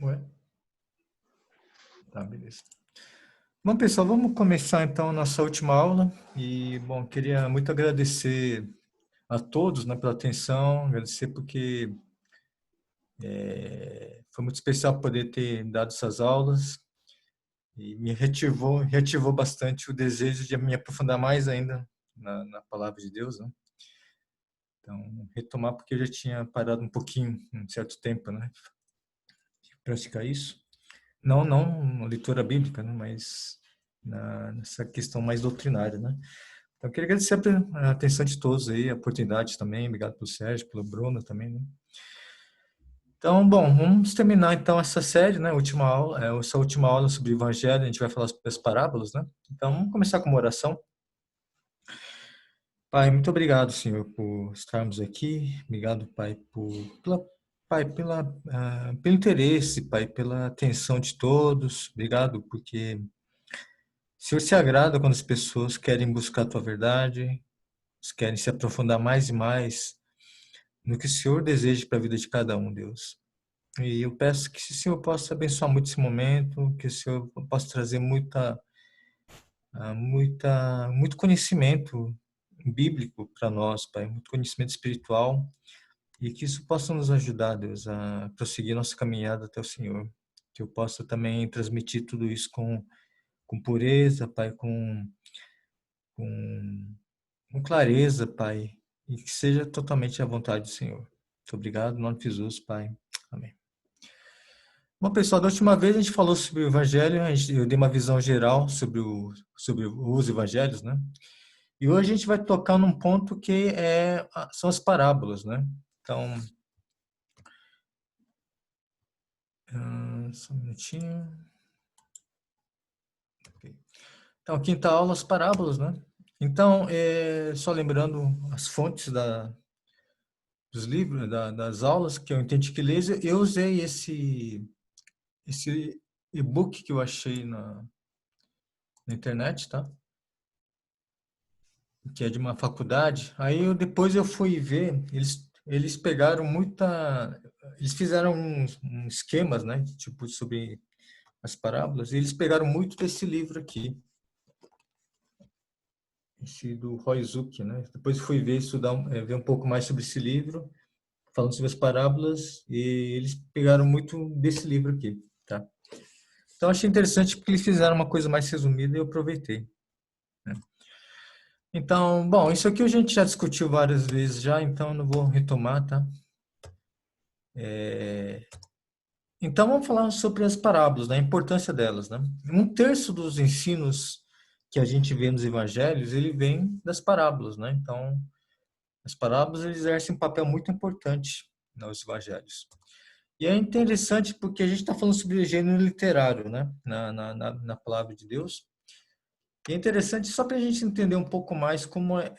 Ué? Tá, beleza. Bom, pessoal, vamos começar então a nossa última aula. E, bom, queria muito agradecer a todos, né, pela atenção, agradecer porque foi muito especial poder ter dado essas aulas e me reativou bastante o desejo de me aprofundar mais ainda na palavra de Deus, né? Então, retomar porque eu já tinha parado um pouquinho, um certo tempo, né, de praticar isso. Não na leitura bíblica, né, mas nessa questão mais doutrinária, né? Então, eu queria agradecer a atenção de todos aí, a oportunidade também. Obrigado pelo Sérgio, pelo Bruno também, né? Então, bom, vamos terminar então essa série, né? Última aula, essa última aula sobre o Evangelho, a gente vai falar sobre as parábolas, né? Então, vamos começar com uma oração. Pai, muito obrigado, Senhor, por estarmos aqui. Obrigado, Pai, pelo interesse, Pai, pela atenção de todos. Obrigado, porque o Senhor se agrada quando as pessoas querem buscar a Tua verdade, querem se aprofundar mais e mais no que o Senhor deseja para a vida de cada um, Deus. E eu peço que o Senhor possa abençoar muito esse momento, que o Senhor possa trazer muito conhecimento bíblico para nós, Pai, muito conhecimento espiritual, e que isso possa nos ajudar, Deus, a prosseguir nossa caminhada até o Senhor. Que eu possa também transmitir tudo isso com pureza, Pai, com, com clareza, Pai, e que seja totalmente a vontade do Senhor. Muito obrigado, em nome de Jesus, Pai. Amém. Bom, pessoal, da última vez a gente falou sobre o Evangelho, eu dei uma visão geral sobre os Evangelhos, né? E hoje a gente vai tocar num ponto que são as parábolas, né? Então, só um minutinho. Ok. Então, quinta aula, as parábolas, né? Então, só lembrando as fontes dos livros, das aulas que eu entendi que ler, eu usei esse e-book que eu achei na internet, tá? Que é de uma faculdade. Aí depois eu fui ver, eles pegaram eles fizeram uns esquemas, né, tipo sobre as parábolas, e eles pegaram muito desse livro aqui, esse do Roy Zuck, né? Depois fui ver, ver um pouco mais sobre esse livro, falando sobre as parábolas, e eles pegaram muito desse livro aqui, tá? Então achei interessante porque eles fizeram uma coisa mais resumida e eu aproveitei, né? Então, bom, isso aqui a gente já discutiu várias vezes já, então não vou retomar, tá? Então vamos falar sobre as parábolas, né? A importância delas, né? Um terço dos ensinos que a gente vê nos evangelhos, ele vem das parábolas, né? Então, as parábolas eles exercem um papel muito importante nos evangelhos. E é interessante porque a gente está falando sobre gênero literário, né? Na palavra de Deus. E é interessante só para a gente entender um pouco mais como é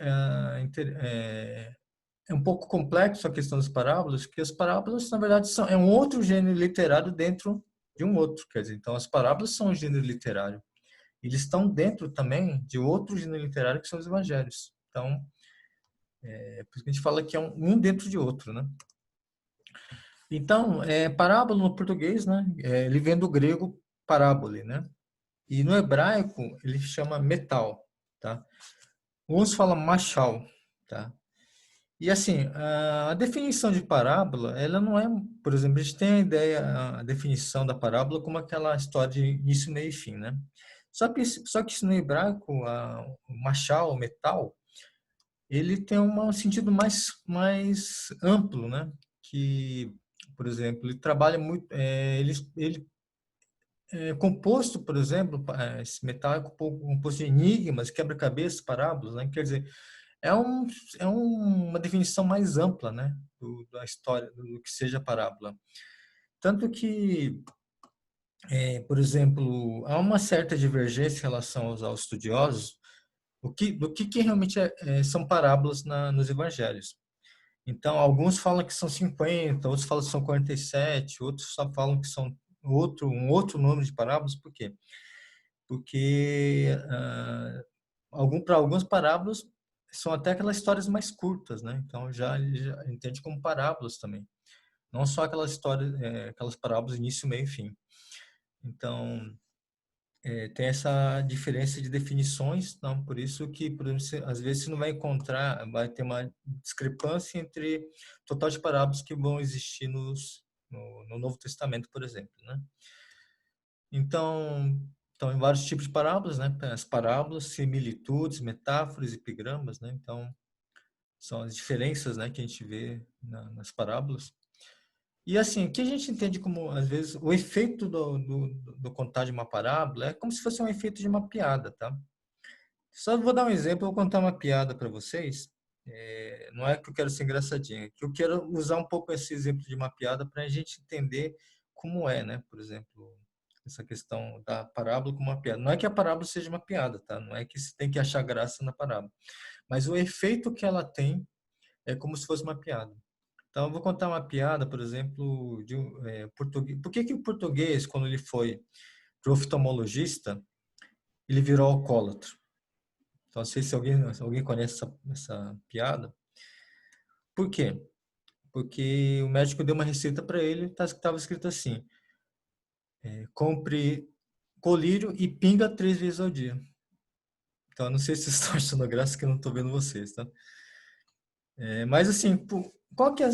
um pouco complexo a questão das parábolas, que as parábolas, na verdade, é um outro gênero literário dentro de um outro. Quer dizer, então, as parábolas são um gênero literário. Eles estão dentro também de outro gênero literário, que são os evangelhos. Então, por isso que a gente fala que é um dentro de outro, né? Então, parábola no português, né? Ele vem do grego parábole, né? E no hebraico, ele chama metal, tá? Uns falam machal, tá? E assim, a definição de parábola, ela não é, por exemplo, a gente tem a ideia, a definição da parábola como aquela história de início, meio e fim, né? Só que isso no hebraico, o machal, o metal, ele tem um sentido mais amplo, né? Que, por exemplo, ele trabalha muito, ele é composto, por exemplo, esse metal é composto de enigmas, quebra-cabeças, parábolas, né? Quer dizer, é, um, uma definição mais ampla, né, da história, do que seja parábola. Tanto que, por exemplo, há uma certa divergência em relação aos estudiosos do que realmente são parábolas nos evangelhos. Então, alguns falam que são 50, outros falam que são 47, outros só falam que são um outro número de parábolas. Por quê? Porque para algumas parábolas são até aquelas histórias mais curtas, né? Então já entende como parábolas também. não só aquelas histórias, aquelas parábolas início, meio e fim. Então, tem essa diferença de definições, então por isso que, por exemplo, às vezes você não vai encontrar, vai ter uma discrepância entre o total de parábolas que vão existir no Novo Testamento, por exemplo, né? Então, em vários tipos de parábolas, né? As parábolas, similitudes, metáforas, epigramas, né? Então, são as diferenças, né, que a gente vê nas parábolas. E assim, o que a gente entende como, às vezes, o efeito do contar de uma parábola é como se fosse um efeito de uma piada, tá? Só vou dar um exemplo, eu vou contar uma piada para vocês. Não é que eu quero ser engraçadinho, é que eu quero usar um pouco esse exemplo de uma piada para a gente entender como é, né? Por exemplo, essa questão da parábola como uma piada. Não é que a parábola seja uma piada, tá? Não é que você tem que achar graça na parábola. Mas o efeito que ela tem é como se fosse uma piada. Então, eu vou contar uma piada, por exemplo, de português. Por que que o português, quando ele foi para o oftalmologista, ele virou alcoólatra? Então, não sei se alguém conhece essa piada. Por quê? Porque o médico deu uma receita para ele, estava escrito assim: compre colírio e pinga 3 vezes ao dia. Então, eu não sei se vocês estão achando graça que eu não estou vendo vocês, tá? Mas assim, qual que é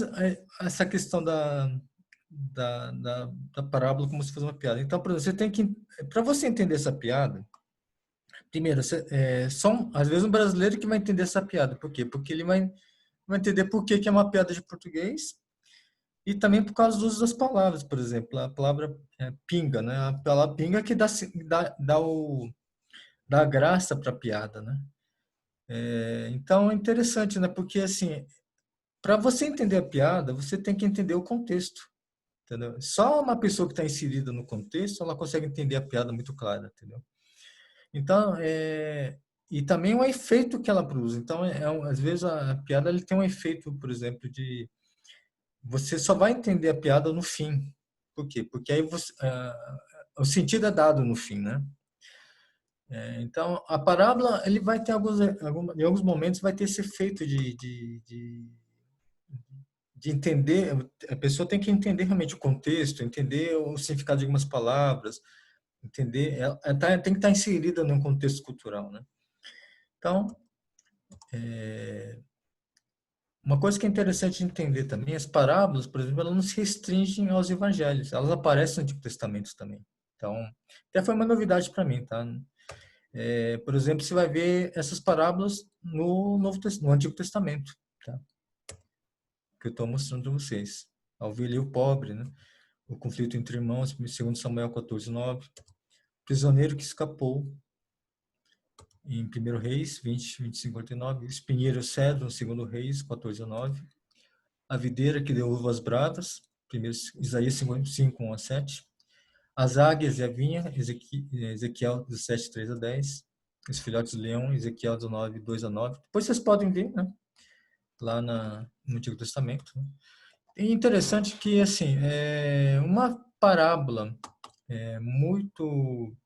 essa questão da parábola como se fosse uma piada? Então, por exemplo, você tem que, para você entender essa piada, primeiro, só às vezes um brasileiro que vai entender essa piada. Por quê? Porque ele vai entender por que que é uma piada de português e também por causa do uso das palavras, por exemplo, a palavra pinga, né? A palavra pinga que dá graça para a piada, né? Então é interessante, né? Porque assim, para você entender a piada, você tem que entender o contexto, entendeu? Só uma pessoa que está inserida no contexto, ela consegue entender a piada muito clara, entendeu? Então, e também o efeito que ela produz. Então, às vezes a piada ele tem um efeito, por exemplo, de você só vai entender a piada no fim. Por quê? Porque aí o sentido é dado no fim, né? Então, a parábola ele vai ter em alguns momentos vai ter esse efeito de entender, a pessoa tem que entender realmente o contexto, entender o significado de algumas palavras, entender, tem que estar inserida num contexto cultural, né? Então, uma coisa que é interessante de entender também, as parábolas, por exemplo, elas não se restringem aos evangelhos, elas aparecem no Antigo Testamento também. Então, até foi uma novidade para mim, tá? Por exemplo, você vai ver essas parábolas no Antigo Testamento, tá? Que eu estou mostrando para vocês. A ovelha e o pobre, né? O conflito entre irmãos, segundo Samuel 14:9. Prisioneiro que escapou, em 1 Reis 20, 25, 49. Espinheiro cedro, no 2 Reis 14:9. A videira que deu uvas bravas, 1 Isaías 5, 1-7. As águias e a vinha, Ezequiel 17, 3-10. Os filhotes do leão, Ezequiel 19, 2-9. Depois vocês podem ver, né? Lá no Antigo Testamento. E interessante que, assim, uma parábola muito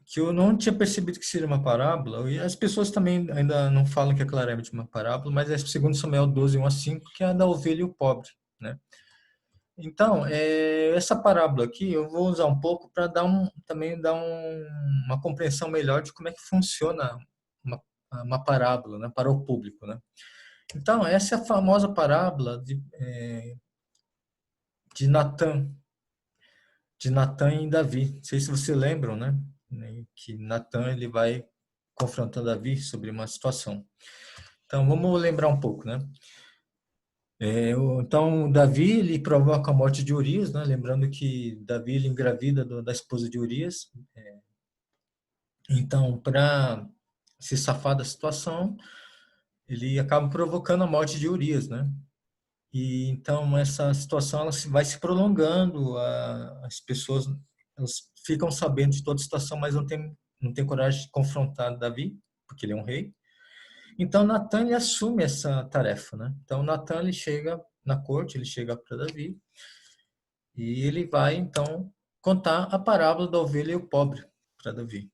que eu não tinha percebido que seria uma parábola, e as pessoas também ainda não falam que é claramente uma parábola, mas é segundo Samuel 12, 1-5, que é a da ovelha e o pobre, né? Então, essa parábola aqui eu vou usar um pouco para também dar uma compreensão melhor de como é que funciona uma parábola, né, para o público, né? Então, essa é a famosa parábola de Natã, de Natã e Davi. Não sei se vocês lembram, né? Que Natã ele vai confrontando Davi sobre uma situação. Então, vamos lembrar um pouco, né? Então, Davi ele provoca a morte de Urias, né? Lembrando que Davi ele engravida da esposa de Urias. Então, para se safar da situação, ele acaba provocando a morte de Urias, né? E então essa situação ela vai se prolongando, as pessoas elas ficam sabendo de toda a situação, mas não tem coragem de confrontar Davi, porque ele é um rei. Então Natan ele assume essa tarefa, né? Então Natan ele chega na corte, ele chega para Davi e ele vai então contar a parábola da ovelha e o pobre para Davi.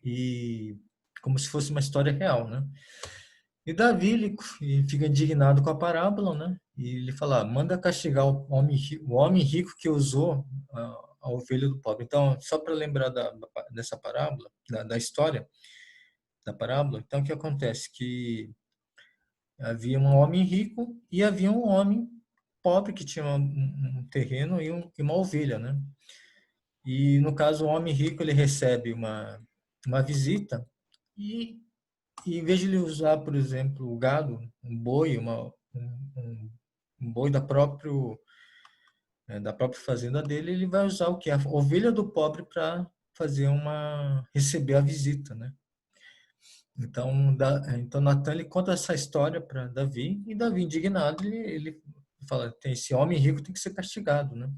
E como se fosse uma história real, né? E Davi, ele fica indignado com a parábola, né? E ele fala, manda castigar o homem rico que usou a ovelha do pobre. Então, só para lembrar dessa parábola, da história da parábola, então o que acontece? Que havia um homem rico e havia um homem pobre que tinha um terreno e uma ovelha, né? E no caso, o homem rico, ele recebe uma visita e em vez de ele usar, por exemplo, o gado, um boi, um boi da própria fazenda dele, ele vai usar o que? A ovelha do pobre para receber a visita, né? Então Natan ele conta essa história para Davi e Davi indignado ele fala, tem esse homem rico tem que ser castigado, né?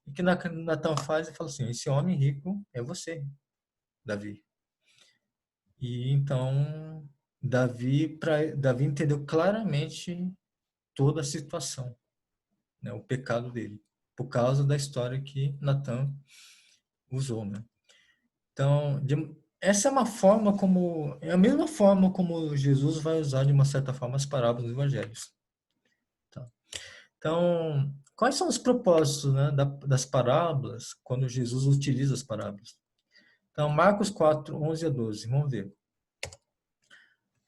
E que Natan faz, ele fala assim, esse homem rico é você, Davi. E então Davi entendeu claramente toda a situação, né, o pecado dele, por causa da história que Natan usou, né? Então, essa é uma forma é a mesma forma como Jesus vai usar de uma certa forma as parábolas dos evangelhos. Tá? Então, quais são os propósitos, né, das parábolas quando Jesus utiliza as parábolas? Então, Marcos 4, 11 a 12, vamos ver.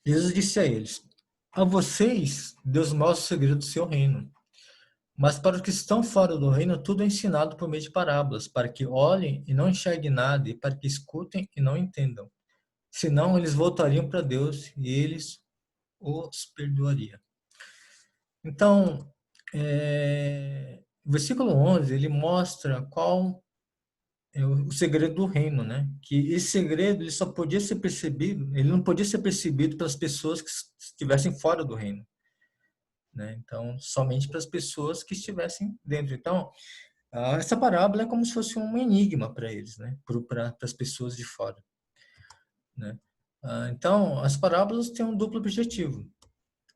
Jesus disse a eles, a vocês Deus mostra o segredo do seu reino. Mas para os que estão fora do reino, tudo é ensinado por meio de parábolas, para que olhem e não enxerguem nada, e para que escutem e não entendam. Senão, eles voltariam para Deus e eles os perdoaria. Então, o versículo 11, ele mostra qual é o segredo do reino, né? Que esse segredo ele só podia ser percebido, ele não podia ser percebido pelas pessoas que estivessem fora do reino, né? Então, somente para as pessoas que estivessem dentro. Então, essa parábola é como se fosse um enigma para eles, né? Para as pessoas de fora, né? Então, as parábolas têm um duplo objetivo.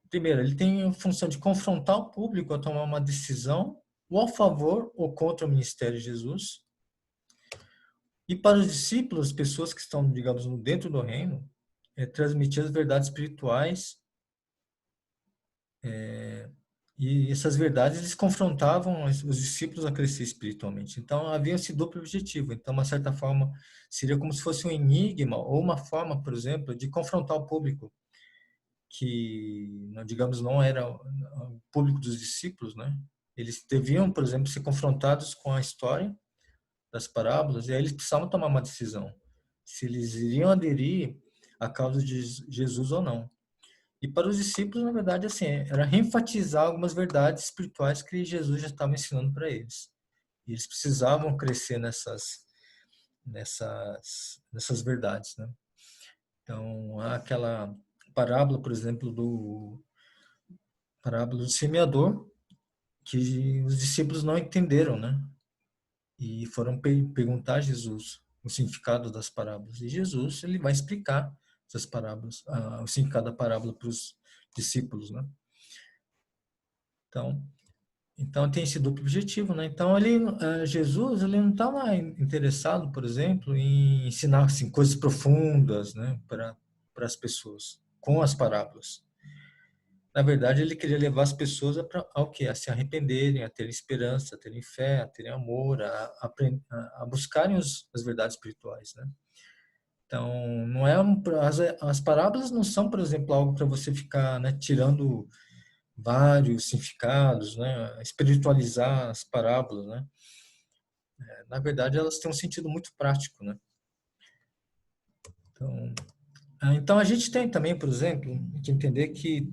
Primeiro, ele tem a função de confrontar o público a tomar uma decisão ou a favor ou contra o ministério de Jesus. E para os discípulos, pessoas que estão, digamos, dentro do reino, transmitir as verdades espirituais. E essas verdades eles confrontavam os discípulos a crescer espiritualmente. Então havia esse duplo objetivo. Então, uma certa forma, seria como se fosse um enigma ou uma forma, por exemplo, de confrontar o público que, digamos, não era o público dos discípulos, né? Eles deviam, por exemplo, ser confrontados com a história das parábolas e aí eles precisavam tomar uma decisão se eles iriam aderir à causa de Jesus ou não. E para os discípulos, na verdade, assim, era reenfatizar algumas verdades espirituais que Jesus já estava ensinando para eles. E eles precisavam crescer nessas verdades, né? Então, há aquela parábola, por exemplo, parábola do semeador, que os discípulos não entenderam, né? E foram perguntar a Jesus o significado das parábolas. E Jesus, ele vai explicar essas parábolas, o significado da parábola para os discípulos, né? Então tem esse duplo objetivo, né? Então Jesus ele não estava interessado, por exemplo, em ensinar assim, coisas profundas, né, para as pessoas com as parábolas. Na verdade, ele queria levar as pessoas ao quê? A se arrependerem, a terem esperança, a terem fé, a terem amor, a buscarem as verdades espirituais, né? Então, não é as parábolas não são, por exemplo, algo para você ficar, né, tirando vários significados, né? Espiritualizar as parábolas, né? Na verdade, elas têm um sentido muito prático, né? Então a gente tem também, por exemplo, que entender que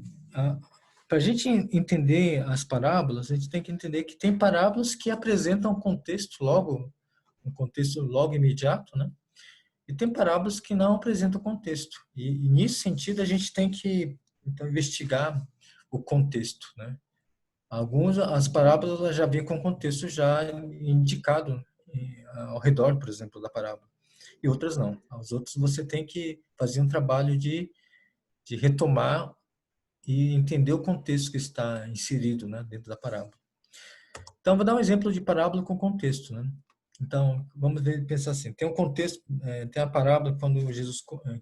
para a gente entender as parábolas, a gente tem que entender que tem parábolas que apresentam um contexto logo imediato, né? E tem parábolas que não apresentam contexto. E nesse sentido a gente tem que então investigar o contexto, né? As parábolas elas já vêm com contexto já indicado ao redor, por exemplo, da parábola. E outras não. As outras você tem que fazer um trabalho de retomar e entender o contexto que está inserido, né, dentro da parábola. Então, vou dar um exemplo de parábola com contexto, né? Então, vamos pensar assim, tem um contexto, tem a parábola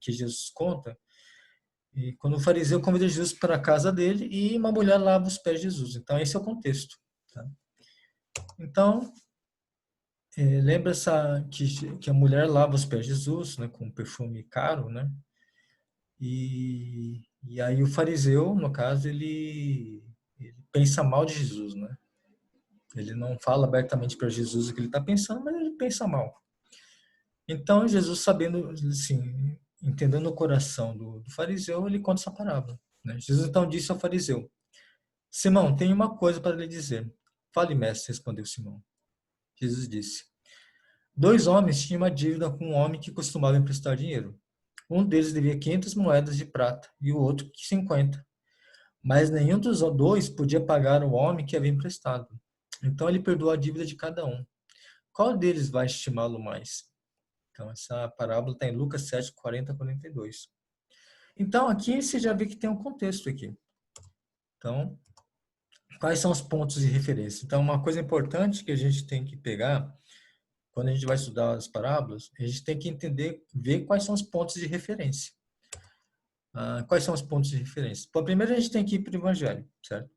que Jesus conta, E quando o fariseu convida Jesus para a casa dele e uma mulher lava os pés de Jesus. Então, esse é o contexto. Tá? Então, lembra que a mulher lava os pés de Jesus, né, com um perfume caro, né? E aí o fariseu, no caso, ele pensa mal de Jesus, né? Ele não fala abertamente para Jesus o que ele está pensando, mas ele pensa mal. Então, Jesus, sabendo, assim, entendendo o coração do fariseu, ele conta essa parábola. Né? Jesus então disse ao fariseu: Simão, tenho uma coisa para lhe dizer. Fale, mestre, respondeu Simão. Jesus disse: 2 homens tinham uma dívida com um homem que costumava emprestar dinheiro. Um deles devia 500 moedas de prata e o outro 50. Mas nenhum dos dois podia pagar o homem que havia emprestado. Então ele perdoou a dívida de cada um. Qual deles vai estimá-lo mais? Então essa parábola está em Lucas 7, 40 a 42. Então aqui você já vê que tem um contexto aqui. Então, quais são os pontos de referência? Então, uma coisa importante que a gente tem que pegar quando a gente vai estudar as parábolas, a gente tem que entender, ver quais são os pontos de referência. Quais são os pontos de referência? Bom, primeiro a gente tem que ir para o Evangelho, certo?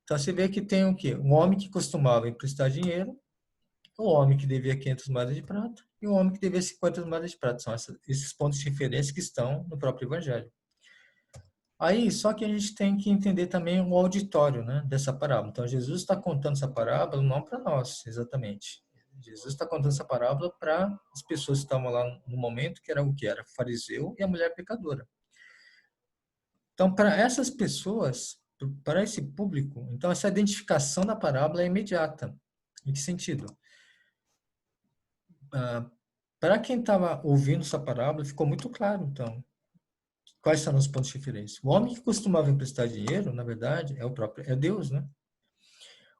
Então você vê que tem o quê? Um homem que costumava emprestar dinheiro, o homem que devia 500 moedas de prata e o homem que devia 50 moedas de prata. São esses pontos de referência que estão no próprio Evangelho. Aí, só que a gente tem que entender também o auditório, né, dessa parábola. Então, Jesus está contando essa parábola não para nós, exatamente. Jesus está contando essa parábola para as pessoas que estavam lá no momento, que era o que? Era o fariseu e a mulher pecadora. Então, para essas pessoas, para esse público, então essa identificação da parábola é imediata. Em que sentido? Para quem estava ouvindo essa parábola, ficou muito claro, então, quais são os pontos de referência. O homem que costumava emprestar dinheiro, na verdade, é Deus, né?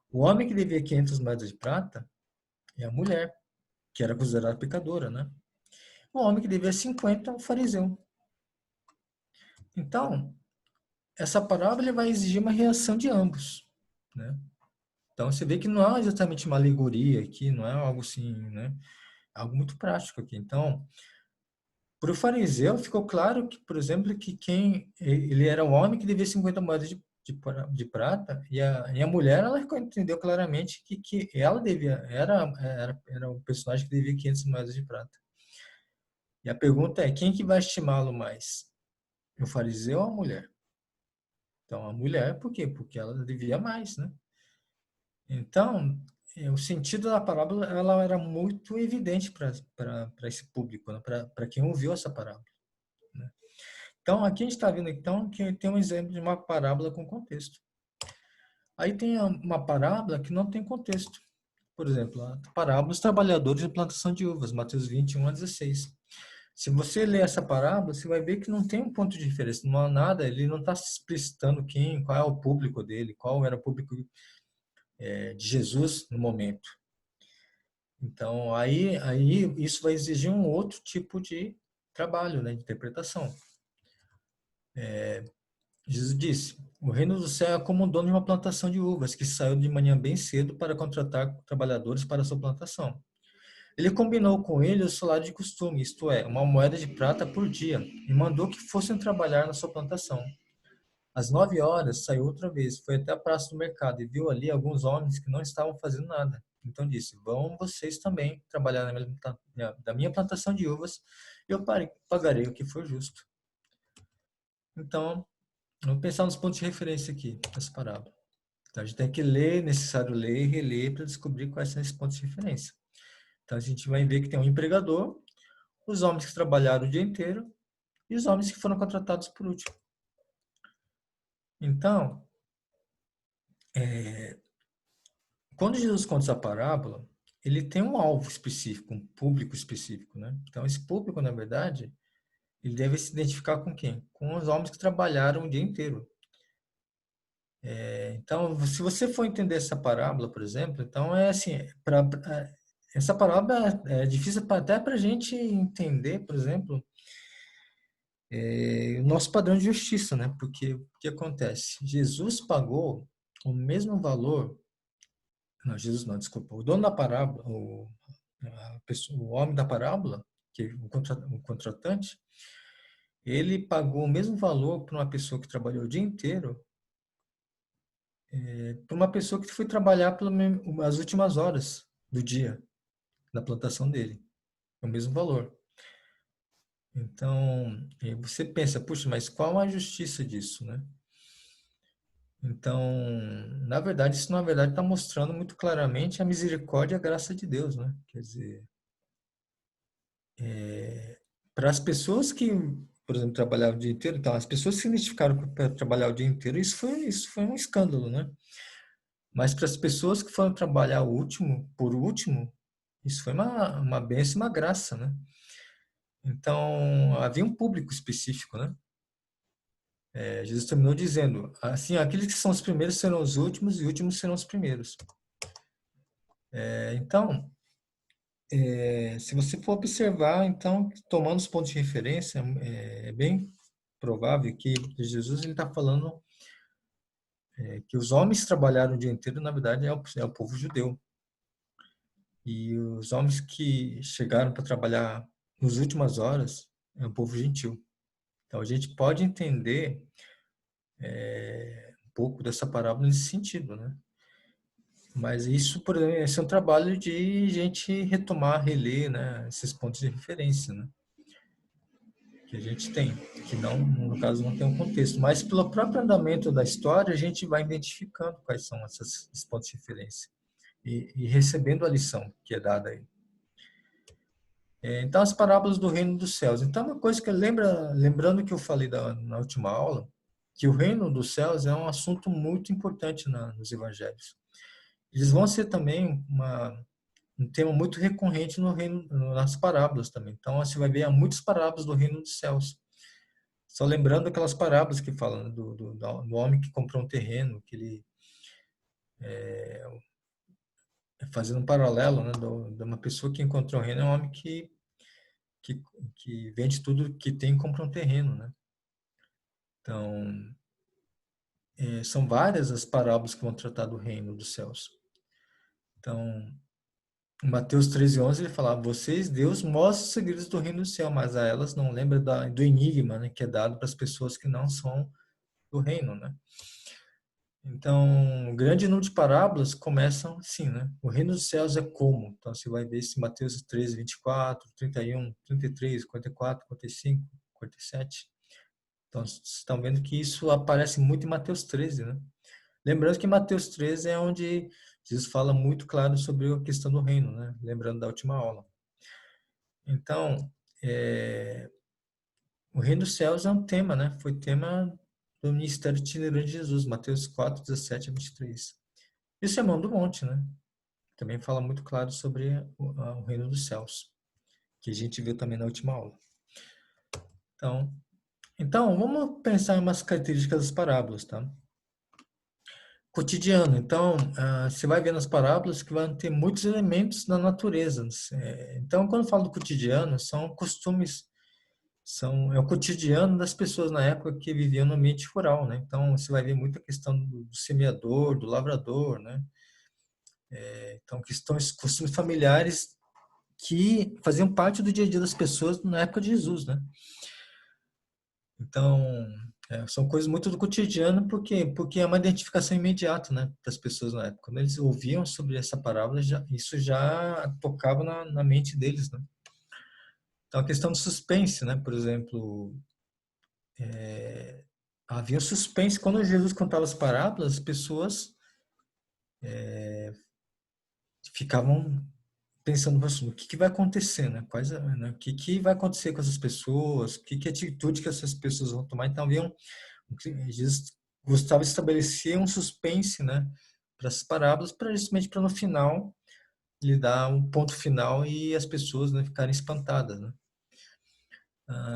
O homem que devia 500 moedas de prata é a mulher, que era considerada pecadora, né? O homem que devia 50 é o fariseu. Então, essa parábola vai exigir uma reação de ambos, né? Então, você vê que não é exatamente uma alegoria aqui, não é algo assim, né? É algo muito prático aqui. Então, para o fariseu ficou claro que, por exemplo, que quem ele era o homem que devia 50 moedas de prata e a mulher ela entendeu claramente que ela devia era o personagem que devia 500 moedas de prata. E a pergunta é quem que vai estimá-lo mais? O fariseu ou a mulher? Então a mulher, por quê? Porque ela devia mais, né? Então o sentido da parábola ela era muito evidente para esse público, né? Para quem ouviu essa parábola. Né? Então, aqui a gente está vendo então que tem um exemplo de uma parábola com contexto. Aí tem uma parábola que não tem contexto. Por exemplo, a parábola dos trabalhadores de plantação de uvas, Mateus 21 a 16. Se você ler essa parábola, você vai ver que não tem um ponto de referência, não há nada, ele não está explicitando qual é o público dele, qual era o público de Jesus no momento. Então, aí isso vai exigir um outro tipo de trabalho, né, de interpretação. Jesus disse: O reino do céu é como o dono de uma plantação de uvas, que saiu de manhã bem cedo para contratar trabalhadores para a sua plantação. Ele combinou com ele o salário de costume, isto é, uma moeda de prata por dia, e mandou que fossem trabalhar na sua plantação. Às 9 horas, saiu outra vez, foi até a praça do mercado e viu ali alguns homens que não estavam fazendo nada. Então disse: Vão vocês também trabalhar da minha plantação de uvas, e eu pagarei o que for justo. Então, vamos pensar nos pontos de referência aqui, dessa parábola. Então, a gente tem que ler, necessário ler e reler para descobrir quais são esses pontos de referência. Então, a gente vai ver que tem um empregador, os homens que trabalharam o dia inteiro e os homens que foram contratados por último. Então, quando Jesus conta essa parábola, ele tem um alvo específico, um público específico, né? Então, esse público, na verdade, ele deve se identificar com quem? Com os homens que trabalharam o dia inteiro. Então, se você for entender essa parábola, por exemplo, então é assim, essa parábola é difícil até para a gente entender, por exemplo, o nosso padrão de justiça, né? Porque o que acontece? Jesus pagou o mesmo valor, não, Jesus não, desculpa, o dono da parábola, o homem da parábola, que o contratante, ele pagou o mesmo valor para uma pessoa que trabalhou o dia inteiro, para uma pessoa que foi trabalhar as últimas horas do dia na plantação dele. É o mesmo valor. Então, você pensa, puxa, mas qual a justiça disso, né? Então, na verdade, isso na verdade está mostrando muito claramente a misericórdia e a graça de Deus, né? Quer dizer, para as pessoas que, por exemplo, trabalhavam o dia inteiro, então, as pessoas que se identificaram para trabalhar o dia inteiro, isso foi um escândalo, né? Mas para as pessoas que foram trabalhar o último, por último, isso foi uma bênção e uma graça, né? Então, havia um público específico, né? Jesus terminou dizendo, assim, aqueles que são os primeiros serão os últimos e últimos serão os primeiros. Então, se você for observar, então, tomando os pontos de referência, é bem provável que Jesus está falando que os homens que trabalharam o dia inteiro, na verdade, é o povo judeu. E os homens que chegaram para trabalhar nas últimas horas é o povo gentil. Então, a gente pode entender um pouco dessa parábola nesse sentido, né? Mas isso, por exemplo, esse é um trabalho de gente retomar, reler, né, esses pontos de referência, né, que a gente tem, que não, no caso, não tem um contexto. Mas pelo próprio andamento da história, a gente vai identificando quais são esses pontos de referência e recebendo a lição que é dada aí. Então, as parábolas do reino dos céus. Então, uma coisa que lembrando que eu falei na última aula, que o reino dos céus é um assunto muito importante nos evangelhos. Eles vão ser também um tema muito recorrente no reino, nas parábolas também. Então, você vai ver muitas parábolas do reino dos céus. Só lembrando aquelas parábolas que falam, né, do homem que comprou um terreno, que ele fazendo um paralelo, né, de uma pessoa que encontrou um reino, é um homem que, que vende tudo que tem e compra um terreno, né? Então, são várias as parábolas que vão tratar do reino dos céus. Então, em Mateus 13:11 ele fala: vocês, Deus, mostra os segredos do reino do céu, mas a elas não lembra do enigma, né, que é dado para as pessoas que não são do reino, né? Então, um grande número de parábolas começam assim, né? O reino dos céus é como? Então, você vai ver esse Mateus 13, 24, 31, 33, 44, 45, 47. Então, vocês estão vendo que isso aparece muito em Mateus 13, né? Lembrando que Mateus 13 é onde Jesus fala muito claro sobre a questão do reino, né? Lembrando da última aula. Então, o reino dos céus é um tema, né? Foi tema do ministério itinerante de Jesus, Mateus 4, 17 a 23. E o Sermão do Monte, né? Também fala muito claro sobre o reino dos céus, que a gente viu também na última aula. Então vamos pensar em umas características das parábolas, tá? Cotidiano. Então, você vai ver nas parábolas que vão ter muitos elementos da natureza. Então, quando eu falo do cotidiano, são costumes, é o cotidiano das pessoas na época que viviam no ambiente rural, né? Então, você vai ver muita questão do semeador, do lavrador, né? Então, questões, costumes familiares que faziam parte do dia a dia das pessoas na época de Jesus, né? Então, são coisas muito do cotidiano, porque é uma identificação imediata, né, das pessoas na época. Quando eles ouviam sobre essa parábola, isso já tocava na mente deles, né? Então, a questão do suspense, né, por exemplo, havia um suspense. Quando Jesus contava as parábolas, as pessoas ficavam pensando assim, o que vai acontecer, né? Né? O que vai acontecer com essas pessoas? Que atitude que essas pessoas vão tomar? Então, Jesus gostava de estabelecer um suspense, né, para as parábolas, justamente para no final ele dar um ponto final e as pessoas, né, ficarem espantadas, né?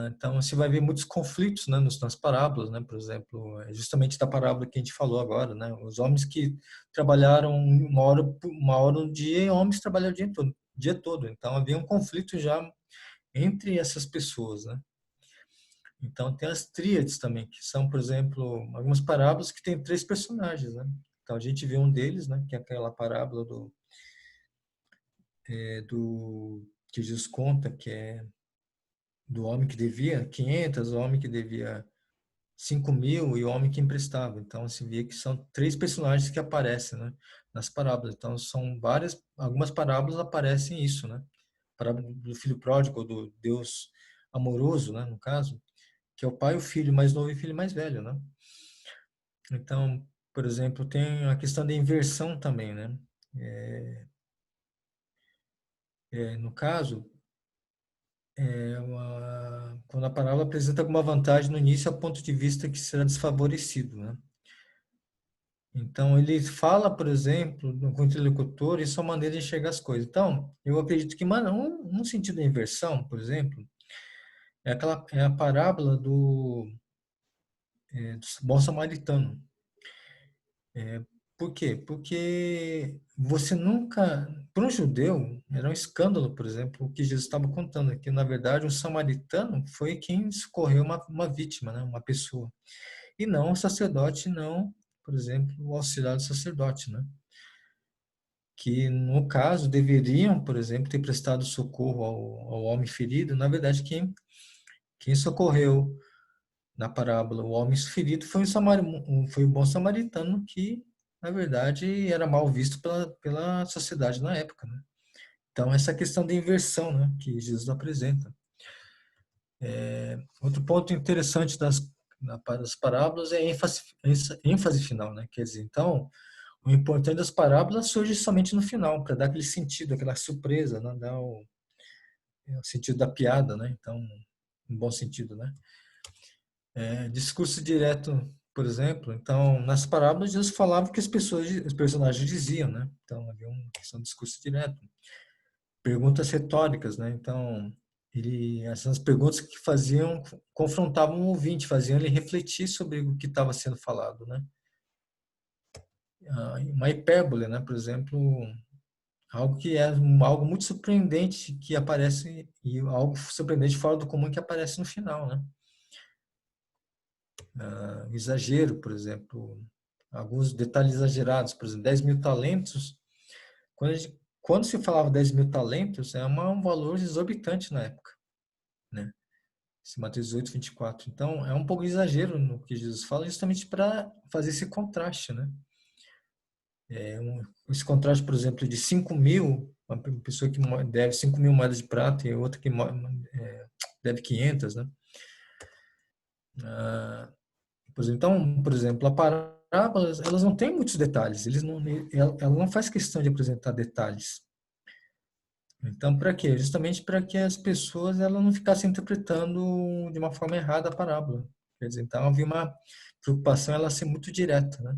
Então você vai ver muitos conflitos, né, nas parábolas, né? Por exemplo, justamente da parábola que a gente falou agora, né? Os homens que trabalharam uma hora no dia e homens que trabalham o dia todo. Então havia um conflito já entre essas pessoas, né? Então tem as tríades também, que são, por exemplo, algumas parábolas que tem três personagens, né? Então a gente vê um deles, né, que é aquela parábola do que Jesus conta, que é do homem que devia 500, o homem que devia 5.000 e o homem que emprestava. Então, se vê que são três personagens que aparecem, né, nas parábolas. Então, são várias, algumas parábolas aparecem isso, né? A parábola do filho pródigo, do Deus amoroso, né, no caso, que é o pai, o filho mais novo e o filho mais velho, né? Então, por exemplo, tem a questão da inversão também, né? No caso, quando a parábola apresenta alguma vantagem no início, é o ponto de vista que será desfavorecido, né? Então, ele fala, por exemplo, com o interlocutor, isso é uma maneira de enxergar as coisas. Então, eu acredito que, mano, um sentido da inversão, por exemplo, é a parábola do bom samaritano. Por quê? Porque você nunca, para um judeu, era um escândalo, por exemplo, o que Jesus estava contando, que na verdade o samaritano foi quem socorreu uma vítima, né, uma pessoa, e não o sacerdote, não, por exemplo, o auxiliar do sacerdote, né, que no caso deveriam, por exemplo, ter prestado socorro ao homem ferido. Na verdade, quem socorreu na parábola o homem ferido foi o bom samaritano que, na verdade, era mal visto pela sociedade na época, né? Então, essa questão da inversão, né, que Jesus apresenta. Outro ponto interessante das parábolas é a ênfase final, né? Quer dizer, então, o importante das parábolas surge somente no final, para dar aquele sentido, aquela surpresa, né? Dar o sentido da piada, né? Então, um bom sentido, né? Discurso direto, por exemplo. Então, nas parábolas, Jesus falava o que os personagens diziam, né? Então, havia uma questão de discurso direto. Perguntas retóricas, né? Então, essas perguntas que confrontavam o ouvinte, faziam ele refletir sobre o que estava sendo falado, né? Uma hipérbole, né? Por exemplo, algo que é algo muito surpreendente que aparece, e algo surpreendente fora do comum que aparece no final, né? Exagero, por exemplo, alguns detalhes exagerados, por exemplo, 10.000 talentos. Quando se falava 10.000 talentos, um valor exorbitante na época, né? Esse Mateus 18, 24. Então, é um pouco exagero no que Jesus fala, justamente para fazer esse contraste, né? Esse contraste, por exemplo, de 5.000, uma pessoa que deve 5.000 moedas de prata e outra que deve 500, né? Então, por exemplo, a parábola, elas não têm muitos detalhes, ela não faz questão de apresentar detalhes. Então, para quê? Justamente para que as pessoas não ficassem interpretando de uma forma errada a parábola. Quer dizer, então havia uma preocupação ela ser muito direta, né?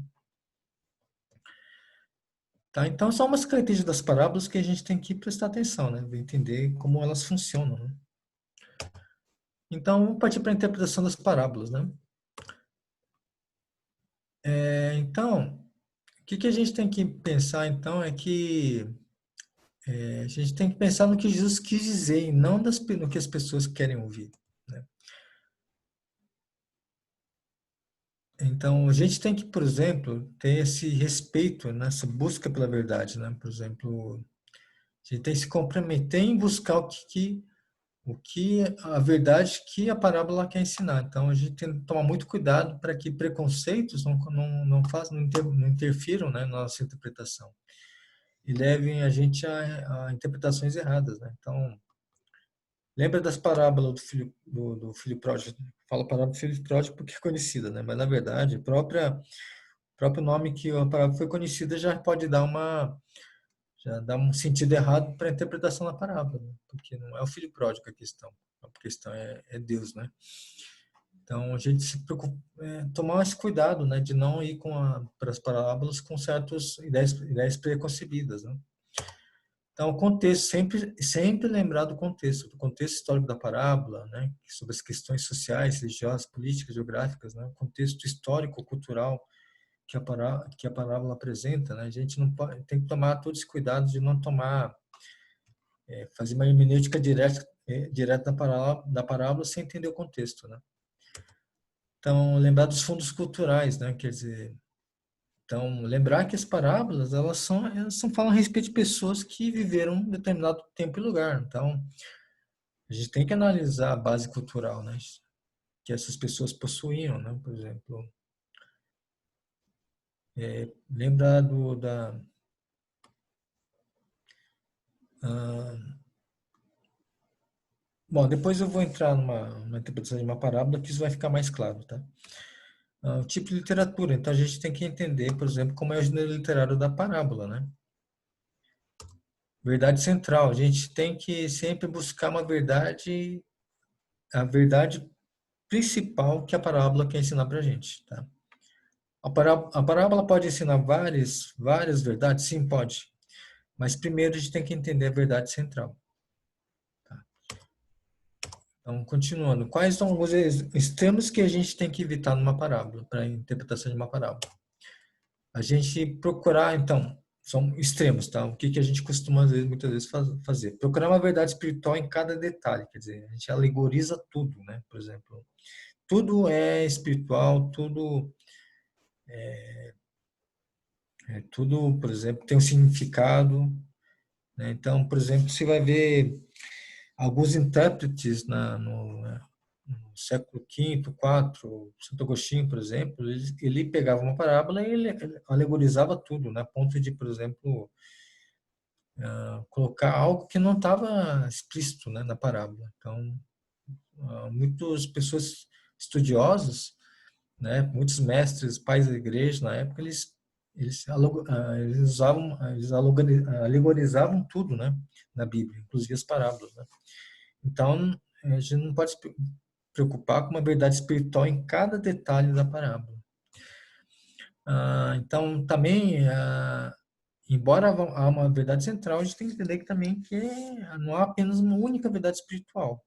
Tá? Então, são umas características das parábolas que a gente tem que prestar atenção, né? Entender como elas funcionam, né? Então, vamos partir para a interpretação das parábolas, né? Então, o que a gente tem que pensar, então, é que a gente tem que pensar no que Jesus quis dizer e não no que as pessoas querem ouvir, né? Então, a gente tem que, por exemplo, ter esse respeito nessa busca pela verdade, né? Por exemplo, a gente tem que se comprometer em buscar o que a verdade que a parábola quer ensinar. Então, a gente tem que tomar muito cuidado para que preconceitos não interfiram, né, na nossa interpretação e levem a gente a interpretações erradas, né? Então, lembra das parábolas do filho pródigo? Fala parábola do filho pródigo porque é conhecida, né? Mas na verdade, o próprio nome que a parábola foi conhecida já dá um sentido errado para a interpretação da parábola, né? Porque não é o filho pródigo a questão é Deus, né? Então a gente se preocupa, tomar esse cuidado, né, de não ir para as parábolas com certas ideias preconcebidas, né? Então, o contexto, sempre lembrar do contexto histórico da parábola, né, sobre as questões sociais, religiosas, políticas, geográficas, né, o contexto histórico, cultural que a parábola apresenta, né, a gente não tem que tomar todo esse cuidado de não fazer uma hermenêutica direta da parábola sem entender o contexto, né. Então, lembrar dos fundos culturais, né, quer dizer, então, lembrar que as parábolas, elas falam a respeito de pessoas que viveram um determinado tempo e lugar. Então, A gente tem que analisar a base cultural, né, que essas pessoas possuíam, né? Por exemplo, lembra ah, bom, depois eu vou entrar numa interpretação de uma parábola que isso vai ficar mais claro, tá? O tipo de literatura. Então a gente tem que entender, por exemplo, como é o gênero literário da parábola, né? Verdade central. A gente tem que sempre buscar uma verdade, a verdade principal que a parábola quer ensinar para a gente, tá? A parábola pode ensinar várias verdades? Sim, pode. Mas primeiro a gente tem que entender a verdade central. Tá? Então, continuando. Quais são os extremos que a gente tem que evitar numa parábola, para a interpretação de uma parábola? A gente procurar, então, são extremos, tá? O que que a gente costuma muitas vezes fazer? Procurar uma verdade espiritual em cada detalhe, quer dizer, a gente alegoriza tudo, né? Por exemplo, tudo é espiritual, tudo, por exemplo, tem um significado, né? Então, por exemplo, você vai ver alguns intérpretes no século V, IV, Santo Agostinho, por exemplo, ele pegava uma parábola e ele alegorizava tudo, né? A ponto de, por exemplo, colocar algo que não estava explícito, né, na parábola. Então, muitas pessoas estudiosas, né, muitos mestres, pais da igreja na época, eles usavam, eles alegorizavam tudo, né, na Bíblia, inclusive as parábolas, né? Então, a gente não pode se preocupar com uma verdade espiritual em cada detalhe da parábola. Então, também, embora há uma verdade central, a gente tem que entender que também que não há apenas uma única verdade espiritual.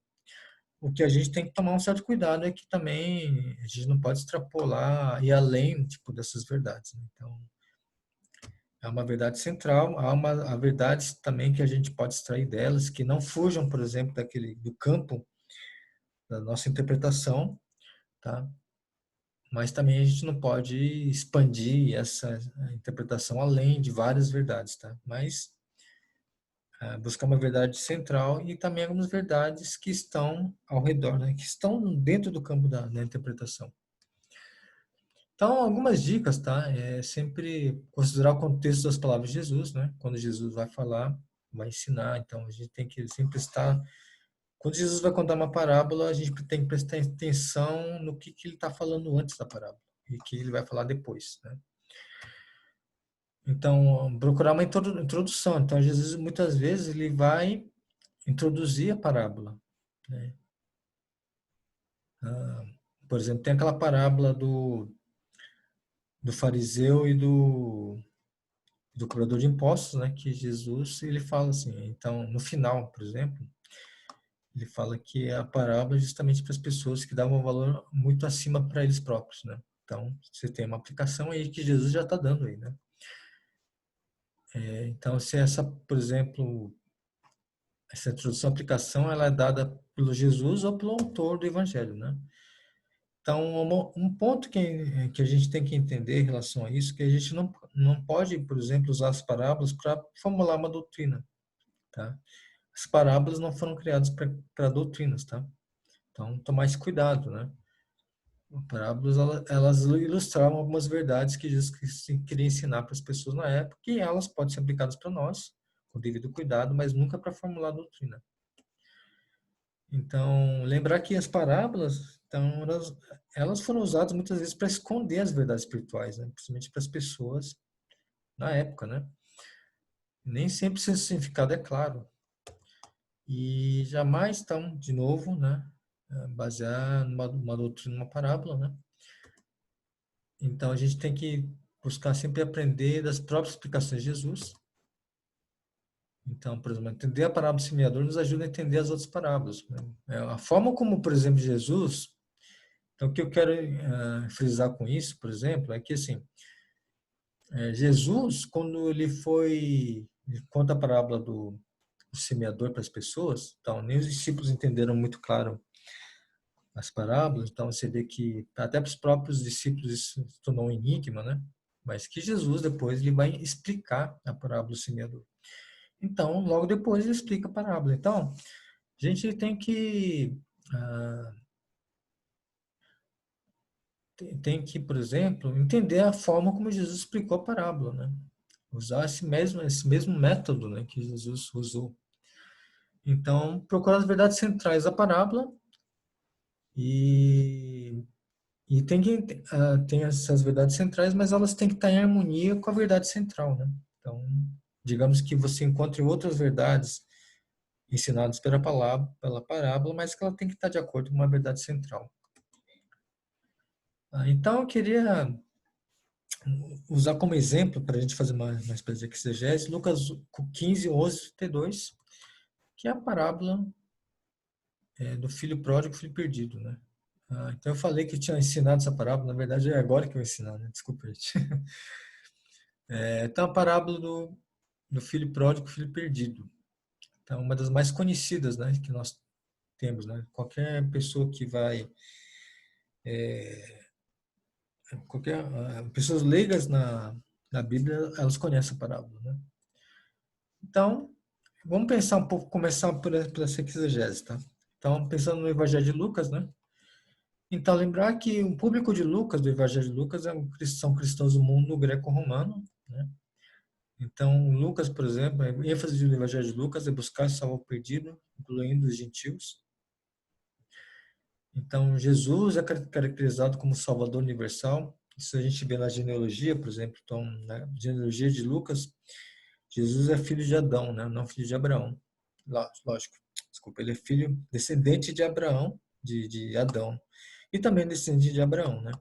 O que a gente tem que tomar um certo cuidado é que também a gente não pode extrapolar e além, tipo, dessas verdades, né? Então, é uma verdade central, há verdades também que a gente pode extrair delas, que não fujam, por exemplo, do campo da nossa interpretação, tá? Mas também a gente não pode expandir essa interpretação além de várias verdades, tá? Mas buscar uma verdade central e também algumas verdades que estão ao redor, né? Que estão dentro do campo da interpretação. Então, algumas dicas, tá? É sempre considerar o contexto das palavras de Jesus, né? Quando Jesus vai falar, vai ensinar. Então, a gente tem que sempre estar. Quando Jesus vai contar uma parábola, a gente tem que prestar atenção no que ele está falando antes da parábola e que ele vai falar depois, né? Então, procurar uma introdução. Então, Jesus muitas vezes ele vai introduzir a parábola, né? Por exemplo, tem aquela parábola do fariseu e do cobrador de impostos, né? Que Jesus ele fala assim. Então, no final, por exemplo, ele fala que a parábola é justamente para as pessoas que davam um valor muito acima para eles próprios, né? Então, você tem uma aplicação aí que Jesus já está dando aí, né? Então, se essa, por exemplo, essa introdução à aplicação, ela é dada pelo Jesus ou pelo autor do Evangelho, né? Então, um ponto que a gente tem que entender em relação a isso, que a gente não pode, por exemplo, usar as parábolas para formular uma doutrina, tá? As parábolas não foram criadas para doutrinas, tá? Então, tomar esse cuidado, né? As parábolas, elas ilustravam algumas verdades que Jesus queria ensinar para as pessoas na época, e elas podem ser aplicadas para nós, com devido cuidado, mas nunca para formular doutrina. Então, lembrar que as parábolas, então, elas foram usadas muitas vezes para esconder as verdades espirituais, né? Principalmente para as pessoas na época, né? Nem sempre esse significado é claro. E jamais estão, de novo, né? Basear numa doutrina, numa parábola, né? Então, a gente tem que buscar sempre aprender das próprias explicações de Jesus. Então, por exemplo, entender a parábola do semeador nos ajuda a entender as outras parábolas, né? A forma como, por exemplo, Jesus. Então, o que eu quero frisar com isso, por exemplo, é que assim, Jesus, quando ele conta a parábola do semeador para as pessoas, então nem os discípulos entenderam muito claro as parábolas, então você vê que até para os próprios discípulos isso se tornou um enigma, né? Mas que Jesus depois ele vai explicar a parábola do semeador. Então, logo depois ele explica a parábola. Então, A gente tem que, por exemplo, entender a forma como Jesus explicou a parábola, né? Usar esse mesmo método, né, que Jesus usou. Então, procurar as verdades centrais da parábola e, e tem essas verdades centrais, mas elas têm que estar em harmonia com a verdade central, né? Então, digamos que você encontre outras verdades ensinadas pela parábola, mas que ela tem que estar de acordo com uma verdade central. Então, eu queria usar como exemplo, para a gente fazer uma espécie de exegese, Lucas 15, 11, 32, que é a parábola do filho pródigo e filho perdido, né? Então eu falei que eu tinha ensinado essa parábola, na verdade é agora que eu vou ensinar, né? Desculpa, gente. Então a parábola do filho pródigo e filho perdido. Então uma das mais conhecidas, né, que nós temos, né? Qualquer pessoa que vai, pessoas leigas na Bíblia, elas conhecem a parábola, né? Então, vamos pensar um pouco, começar por essa exegese, tá? Então, pensando no Evangelho de Lucas, né? Então, lembrar que o público de Lucas, do Evangelho de Lucas, são cristãos do mundo greco-romano, né? Então, Lucas, por exemplo, a ênfase do Evangelho de Lucas é buscar salvar o perdido, incluindo os gentios. Então, Jesus é caracterizado como Salvador universal. Isso a gente vê na genealogia, por exemplo. Então, na genealogia de Lucas, Jesus é filho de Adão, né? Não filho de Abraão. Lógico, desculpa, ele é filho, descendente de Abraão, de Adão. E também descendente de Abraão, né?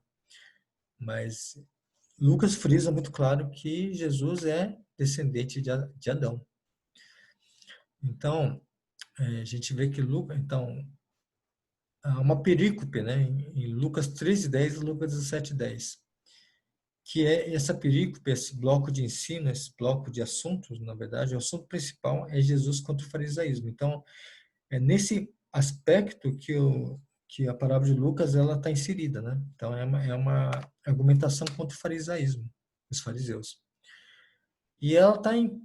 Mas Lucas frisa muito claro que Jesus é descendente de Adão. Então, a gente vê que Lucas, então, há uma perícope, né, em Lucas 13:10 e Lucas 17:10, que é essa perícope, esse bloco de ensino, esse bloco de assuntos, na verdade, o assunto principal é Jesus contra o farisaísmo. Então, é nesse aspecto que a parábola de Lucas ela está inserida, né? Então, é uma argumentação contra o farisaísmo, os fariseus. E ela está em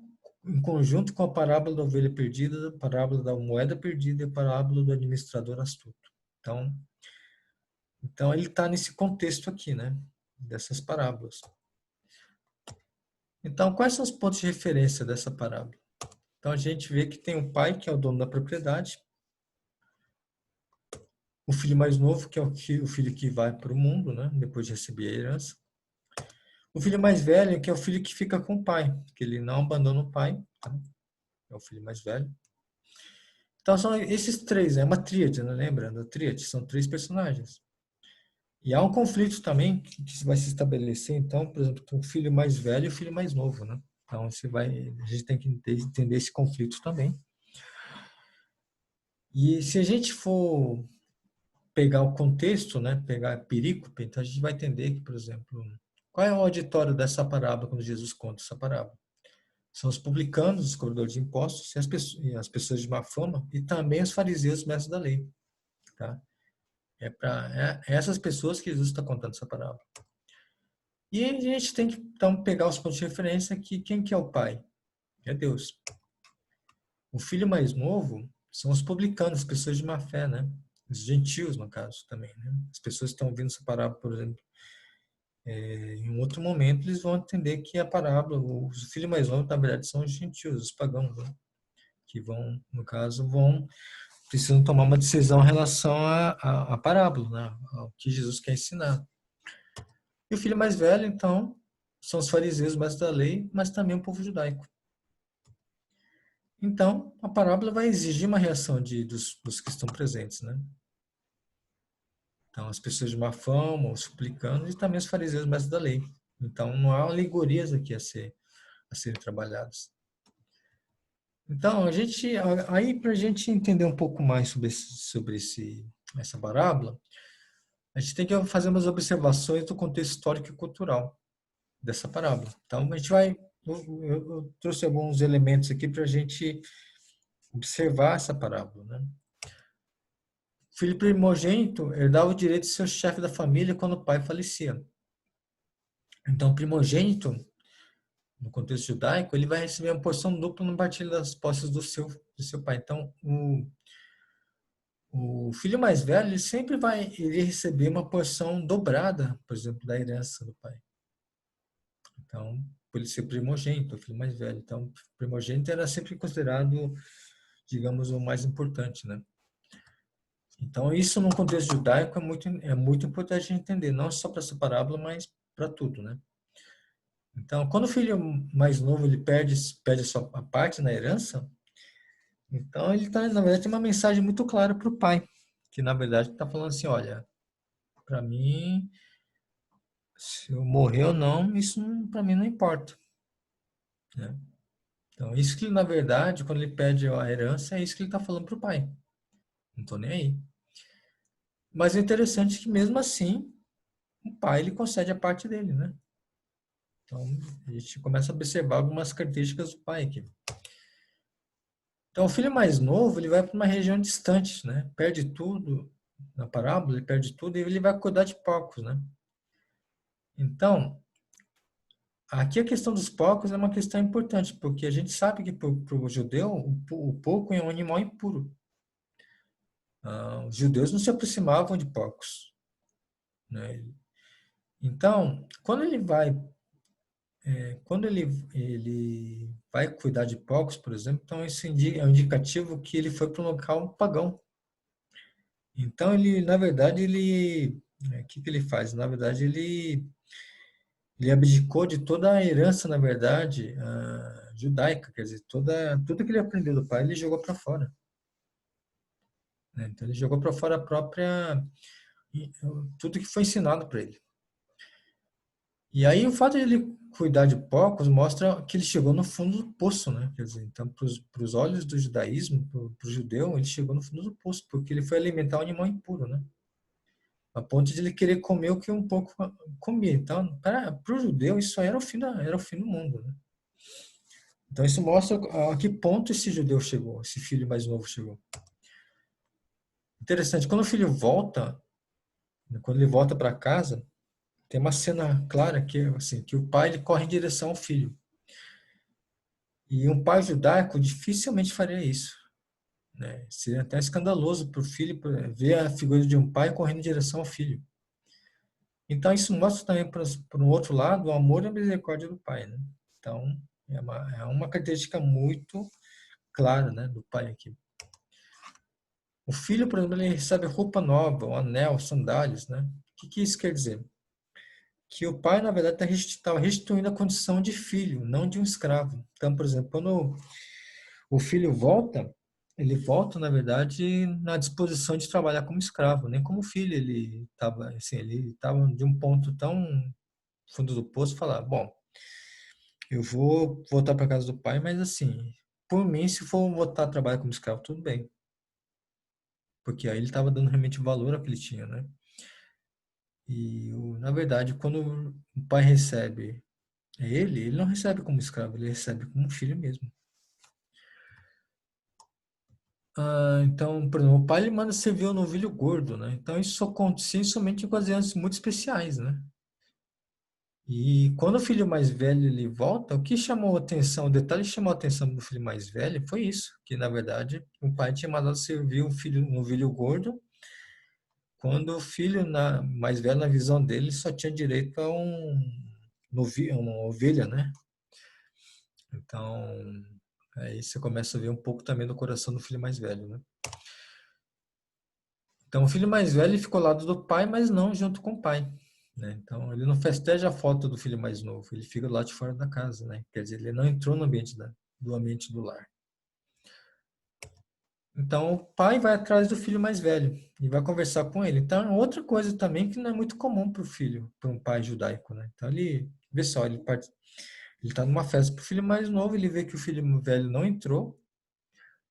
conjunto com a parábola da ovelha perdida, a parábola da moeda perdida e a parábola do administrador astuto. Então ele está nesse contexto aqui, né? Dessas parábolas. Então, quais são os pontos de referência dessa parábola? Então, a gente vê que tem o pai, que é o dono da propriedade, o filho mais novo, que é o filho que vai para o mundo, né? Depois de receber a herança. O filho mais velho, que é o filho que fica com o pai, que ele não abandona o pai, tá? É o filho mais velho. Então são esses três, é uma tríade, né? Lembra da tríade? São três personagens. E há um conflito também que vai se estabelecer, então, por exemplo, com o filho mais velho e o filho mais novo, né? Então a gente tem que entender esse conflito também. E se a gente for pegar o contexto, né, pegar a perícope, então a gente vai entender que, por exemplo, qual é o auditório dessa parábola quando Jesus conta essa parábola? São os publicanos, os cobradores de impostos e as pessoas de má fama e também os fariseus, mestres da lei, tá? É para essas pessoas que Jesus está contando essa parábola. E a gente tem que, então, pegar os pontos de referência aqui. Quem que é o pai? É Deus. O filho mais novo são os publicanos, as pessoas de má fé, né? Os gentios, no caso, também, né? As pessoas que estão ouvindo essa parábola, por exemplo, em um outro momento, eles vão entender que a parábola, os filhos mais novos, na verdade, são os gentios, os pagãos, né? Que vão, no caso, precisam tomar uma decisão em relação à parábola, né? Ao que Jesus quer ensinar. E o filho mais velho, então, são os fariseus, mestres da lei, mas também o povo judaico. Então, a parábola vai exigir uma reação dos que estão presentes, né? Então, as pessoas de má fama, os suplicanos e também os fariseus, mestres da lei. Então, não há alegorias aqui a serem trabalhadas. Então, aí para a gente entender um pouco mais sobre essa parábola, a gente tem que fazer umas observações do contexto histórico e cultural dessa parábola. Então, eu trouxe alguns elementos aqui para a gente observar essa parábola, né? O filho primogênito herdava o direito de ser o chefe da família quando o pai falecia. Então, o primogênito, no contexto judaico, ele vai receber uma porção dupla no partilho das posses do seu pai. Então, o filho mais velho, ele sempre vai ele receber uma porção dobrada, por exemplo, da herança do pai. Então, por ele ser primogênito, o filho mais velho. Então, primogênito era sempre considerado, digamos, o mais importante, né? Então, isso no contexto judaico é muito importante a gente entender, não só para essa parábola, mas para tudo, né? Então, quando o filho mais novo ele perde a sua a parte na herança, então ele tá, na verdade, tem uma mensagem muito clara para o pai, que na verdade está falando assim, olha, para mim, se eu morrer ou não, isso para mim não importa, né? Então, isso que na verdade, quando ele pede a herança, é isso que ele está falando para o pai. Não estou nem aí. Mas é interessante que mesmo assim, o pai ele concede a parte dele, né? Então, a gente começa a observar algumas características do pai aqui. Então, o filho mais novo, ele vai para uma região distante, né? Perde tudo, na parábola, ele perde tudo e ele vai cuidar de porcos, né? Então, aqui a questão dos porcos é uma questão importante, porque a gente sabe que para o judeu, o porco é um animal impuro. Os judeus não se aproximavam de porcos, né? Então, quando ele vai cuidar de porcos, por exemplo, então isso é um indicativo que ele foi para um local pagão. Então ele, na verdade, o que que ele faz? Na verdade, ele abdicou de toda a herança, na verdade, judaica, quer dizer, tudo que ele aprendeu do pai, ele jogou para fora, né? Então ele jogou para fora a própria tudo que foi ensinado para ele. E aí o fato de ele cuidar de porcos mostra que ele chegou no fundo do poço, né? Quer dizer, então para os olhos do judaísmo, para o judeu, ele chegou no fundo do poço, porque ele foi alimentar um animal impuro, né? A ponto de ele querer comer o que um pouco comia. Então, para o judeu, isso aí era o fim do mundo, né? Então isso mostra a que ponto esse judeu chegou, esse filho mais novo chegou. Interessante, quando o filho volta, quando ele volta para casa, tem uma cena clara que assim, que o pai ele corre em direção ao filho. E um pai judaico dificilmente faria isso, né? Seria até escandaloso para o filho ver a figura de um pai correndo em direção ao filho. Então isso mostra também para um outro lado o amor e a misericórdia do pai, né? Então é uma característica muito clara, né, do pai aqui. O filho, por exemplo, ele recebe roupa nova, um anel, sandálias, né? O que isso quer dizer? Que o pai, na verdade, estava restituindo a condição de filho, não de um escravo. Então, por exemplo, quando o filho volta, ele volta, na verdade, na disposição de trabalhar como escravo, nem como filho. Ele estava de um ponto tão fundo do poço, falar, bom, eu vou voltar para casa do pai, mas assim, por mim, se for voltar a trabalhar como escravo, tudo bem. Porque aí ele estava dando realmente valor ao que ele tinha, né? E, na verdade, quando o pai recebe ele não recebe como escravo, ele recebe como filho mesmo. Então, por exemplo, o pai ele manda servir o novilho gordo, né? Então, isso só acontecia somente em ocasiões muito especiais, né? E quando o filho mais velho ele volta, o que chamou a atenção, o detalhe que chamou a atenção do filho mais velho foi isso, que na verdade o pai tinha mandado servir um novilho gordo, quando o filho mais velho, na visão dele, só tinha direito a uma ovelha, né? Então, aí você começa a ver um pouco também do coração do filho mais velho, né? Então, o filho mais velho ficou ao lado do pai, mas não junto com o pai, né? Então, ele não festeja a foto do filho mais novo, ele fica lá de fora da casa, né? Quer dizer, ele não entrou no ambiente do ambiente do lar. Então, o pai vai atrás do filho mais velho e vai conversar com ele. Então, é outra coisa também que não é muito comum para o filho, para um pai judaico, né? Então, ele vê só, ele está numa festa para o filho mais novo, ele vê que o filho velho não entrou,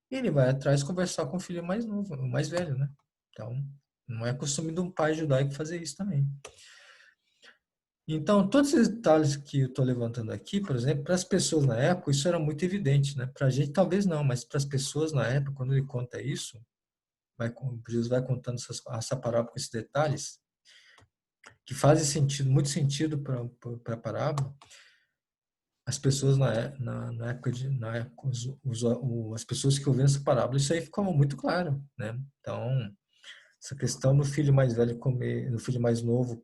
e ele vai atrás conversar com o filho mais novo, o mais velho, né? Então, não é costume de um pai judaico fazer isso também. Então, todos esses detalhes que eu estou levantando aqui, por exemplo, para as pessoas na época, isso era muito evidente, né? Para a gente, talvez não, mas para as pessoas na época, quando ele conta isso, Jesus vai contando essa parábola com esses detalhes, que fazem sentido, muito sentido para a parábola, as pessoas na época as pessoas que ouviram essa parábola, isso aí ficou muito claro, né? Então, essa questão do filho mais velho comer, do filho mais novo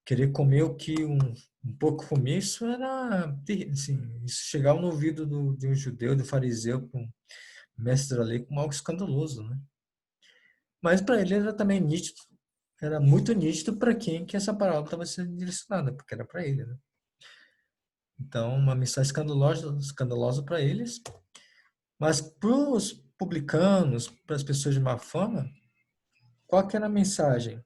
querer comer o que um pouco comia, isso era, assim, isso chegava no ouvido de um judeu, do fariseu, com um mestre da lei, como algo escandaloso, né? Mas para ele era também nítido, era muito nítido para quem que essa parábola estava sendo direcionada, porque era para ele, né? Então, uma mensagem escandalosa para eles, mas para os publicanos, para as pessoas de má fama, qual que era a mensagem?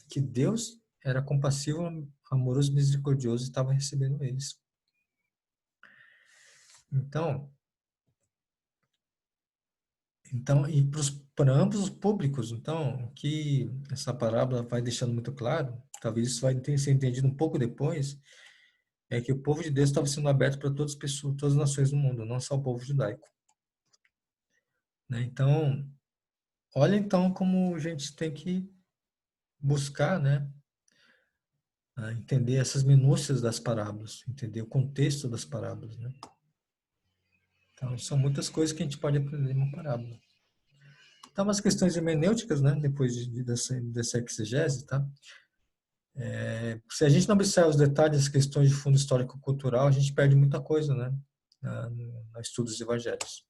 Que Deus era compassivo, amoroso, misericordioso e estava recebendo eles. Então, e para ambos os públicos, então, o que essa parábola vai deixando muito claro, talvez isso vai ter ser entendido um pouco depois, é que o povo de Deus estava sendo aberto para todas as pessoas, todas as nações do mundo, não só o povo judaico, né? Então, olha então como a gente tem que buscar, né, entender essas minúcias das parábolas, entender o contexto das parábolas, né? Então, são muitas coisas que a gente pode aprender numa parábola. Então, as questões hermenêuticas, né, depois dessa exegese, tá? Se a gente não observar os detalhes das questões de fundo histórico-cultural, a gente perde muita coisa, né, no estudo dos evangelhos.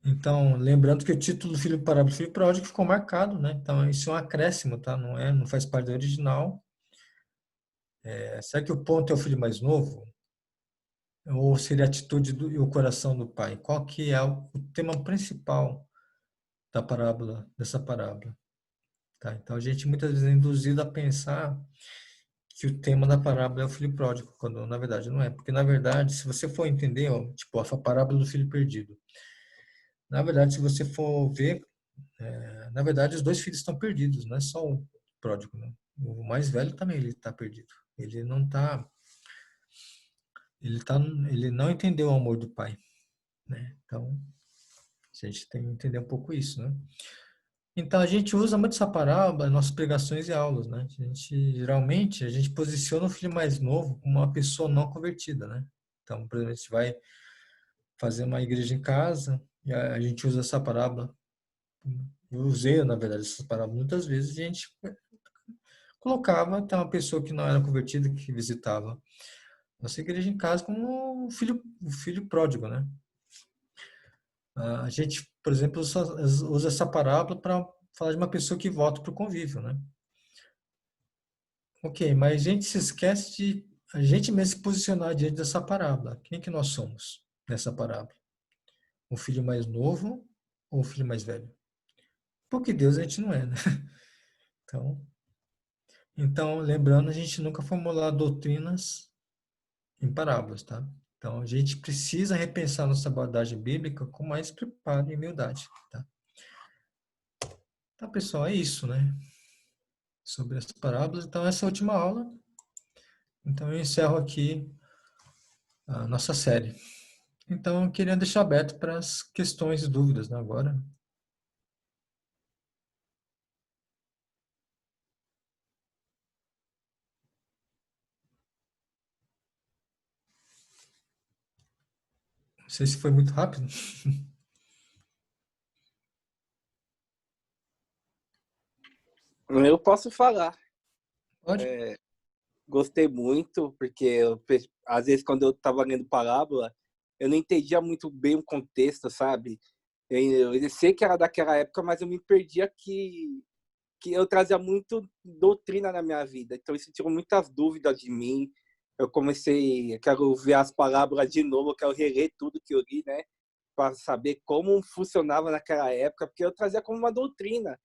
Então, lembrando que o título do filho pródigo ficou marcado, né? Então, isso é um acréscimo, tá? Não faz parte do original. Será que o ponto é o filho mais novo? Ou seria a atitude e o coração do pai? Qual que é o tema principal da parábola, dessa parábola? Tá? Então, a gente muitas vezes é induzido a pensar que o tema da parábola é o filho pródigo, quando na verdade não é. Porque, na verdade, se você for entender, ó, tipo, a parábola do filho perdido, na verdade, se você for ver, na verdade, os dois filhos estão perdidos, não é só o pródigo, né? O mais velho também ele está perdido. Ele não está, ele não entendeu o amor do pai, né? Então, a gente tem que entender um pouco isso, né? Então, a gente usa muito essa parábola nas nossas pregações e aulas, né? Geralmente, a gente posiciona o filho mais novo como uma pessoa não convertida, né? Então, por exemplo, a gente vai fazer uma igreja em casa e a gente usa essa parábola. Eu usei, na verdade, essa parábola muitas vezes e a gente colocava então, uma pessoa que não era convertida, que visitava nossa igreja em casa como um filho pródigo, né? A gente, por exemplo, usa essa parábola para falar de uma pessoa que volta para o convívio, né? Ok, mas a gente se esquece de a gente mesmo se posicionar diante dessa parábola. Quem que nós somos nessa parábola? O filho mais novo ou o filho mais velho? Porque Deus a gente não é, né? Então, lembrando, a gente nunca formular doutrinas em parábolas, tá? Então, a gente precisa repensar nossa abordagem bíblica com mais preparo e humildade, tá? Então, pessoal, é isso, né? Sobre as parábolas. Então, essa é a última aula. Então, eu encerro aqui a nossa série. Então, eu queria deixar aberto para as questões e dúvidas, né, agora. Não sei se foi muito rápido. Eu posso falar. Pode? Gostei muito, porque às vezes quando eu estava lendo parábola, eu não entendia muito bem o contexto, sabe? Eu sei que era daquela época, mas eu me perdia que eu trazia muito doutrina na minha vida. Então isso tirou muitas dúvidas de mim. Eu quero ver as parábolas de novo, eu quero reler tudo que eu li, né? Para saber como funcionava naquela época, porque eu trazia como uma doutrina.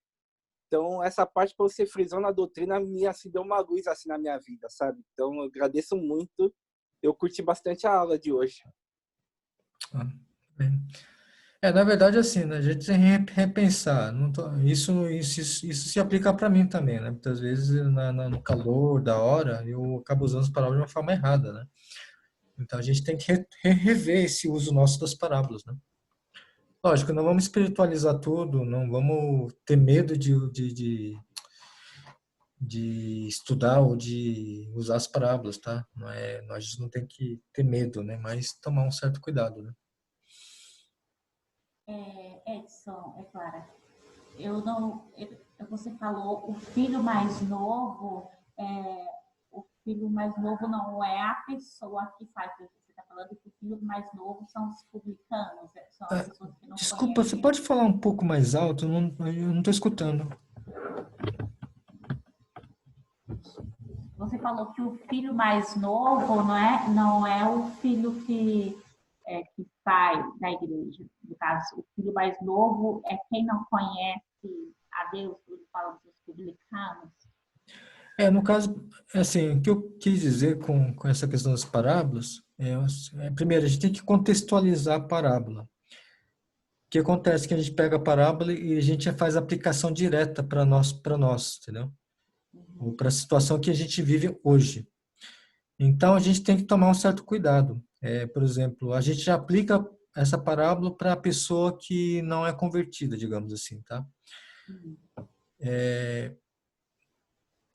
Então, essa parte para você frisar na doutrina me assim, deu uma luz assim na minha vida, sabe? Então, eu agradeço muito. Eu curti bastante a aula de hoje. Ah, bem. Na verdade, assim, né, a gente tem que repensar. Isso se aplica para mim também, né? Muitas vezes, no calor da hora, eu acabo usando as palavras de uma forma errada, né? Então, a gente tem que rever esse uso nosso das parábolas, né? Lógico, não vamos espiritualizar tudo, não vamos ter medo de estudar ou de usar as parábolas, tá? Não é, nós não tem que ter medo, né? Mas tomar um certo cuidado, né? Edson, é Clara, eu não, você falou o filho mais novo não é a pessoa que faz, você está falando que o filho mais novo são os publicanos, são as Ah, pessoas que não desculpa, você conhecem. pode falar um pouco mais alto? Eu não estou escutando. Você falou que o filho mais novo não é o filho que sai da igreja. No caso, o filho mais novo é quem não conhece a Deus, quando fala dos publicanos. No caso, assim, o que eu quis dizer com essa questão das parábolas primeiro, a gente tem que contextualizar a parábola. O que acontece é que a gente pega a parábola e a gente faz a aplicação direta para nós, entendeu? Ou para a situação que a gente vive hoje. Então, a gente tem que tomar um certo cuidado. Por exemplo, a gente já aplica essa parábola para a pessoa que não é convertida, digamos assim, tá?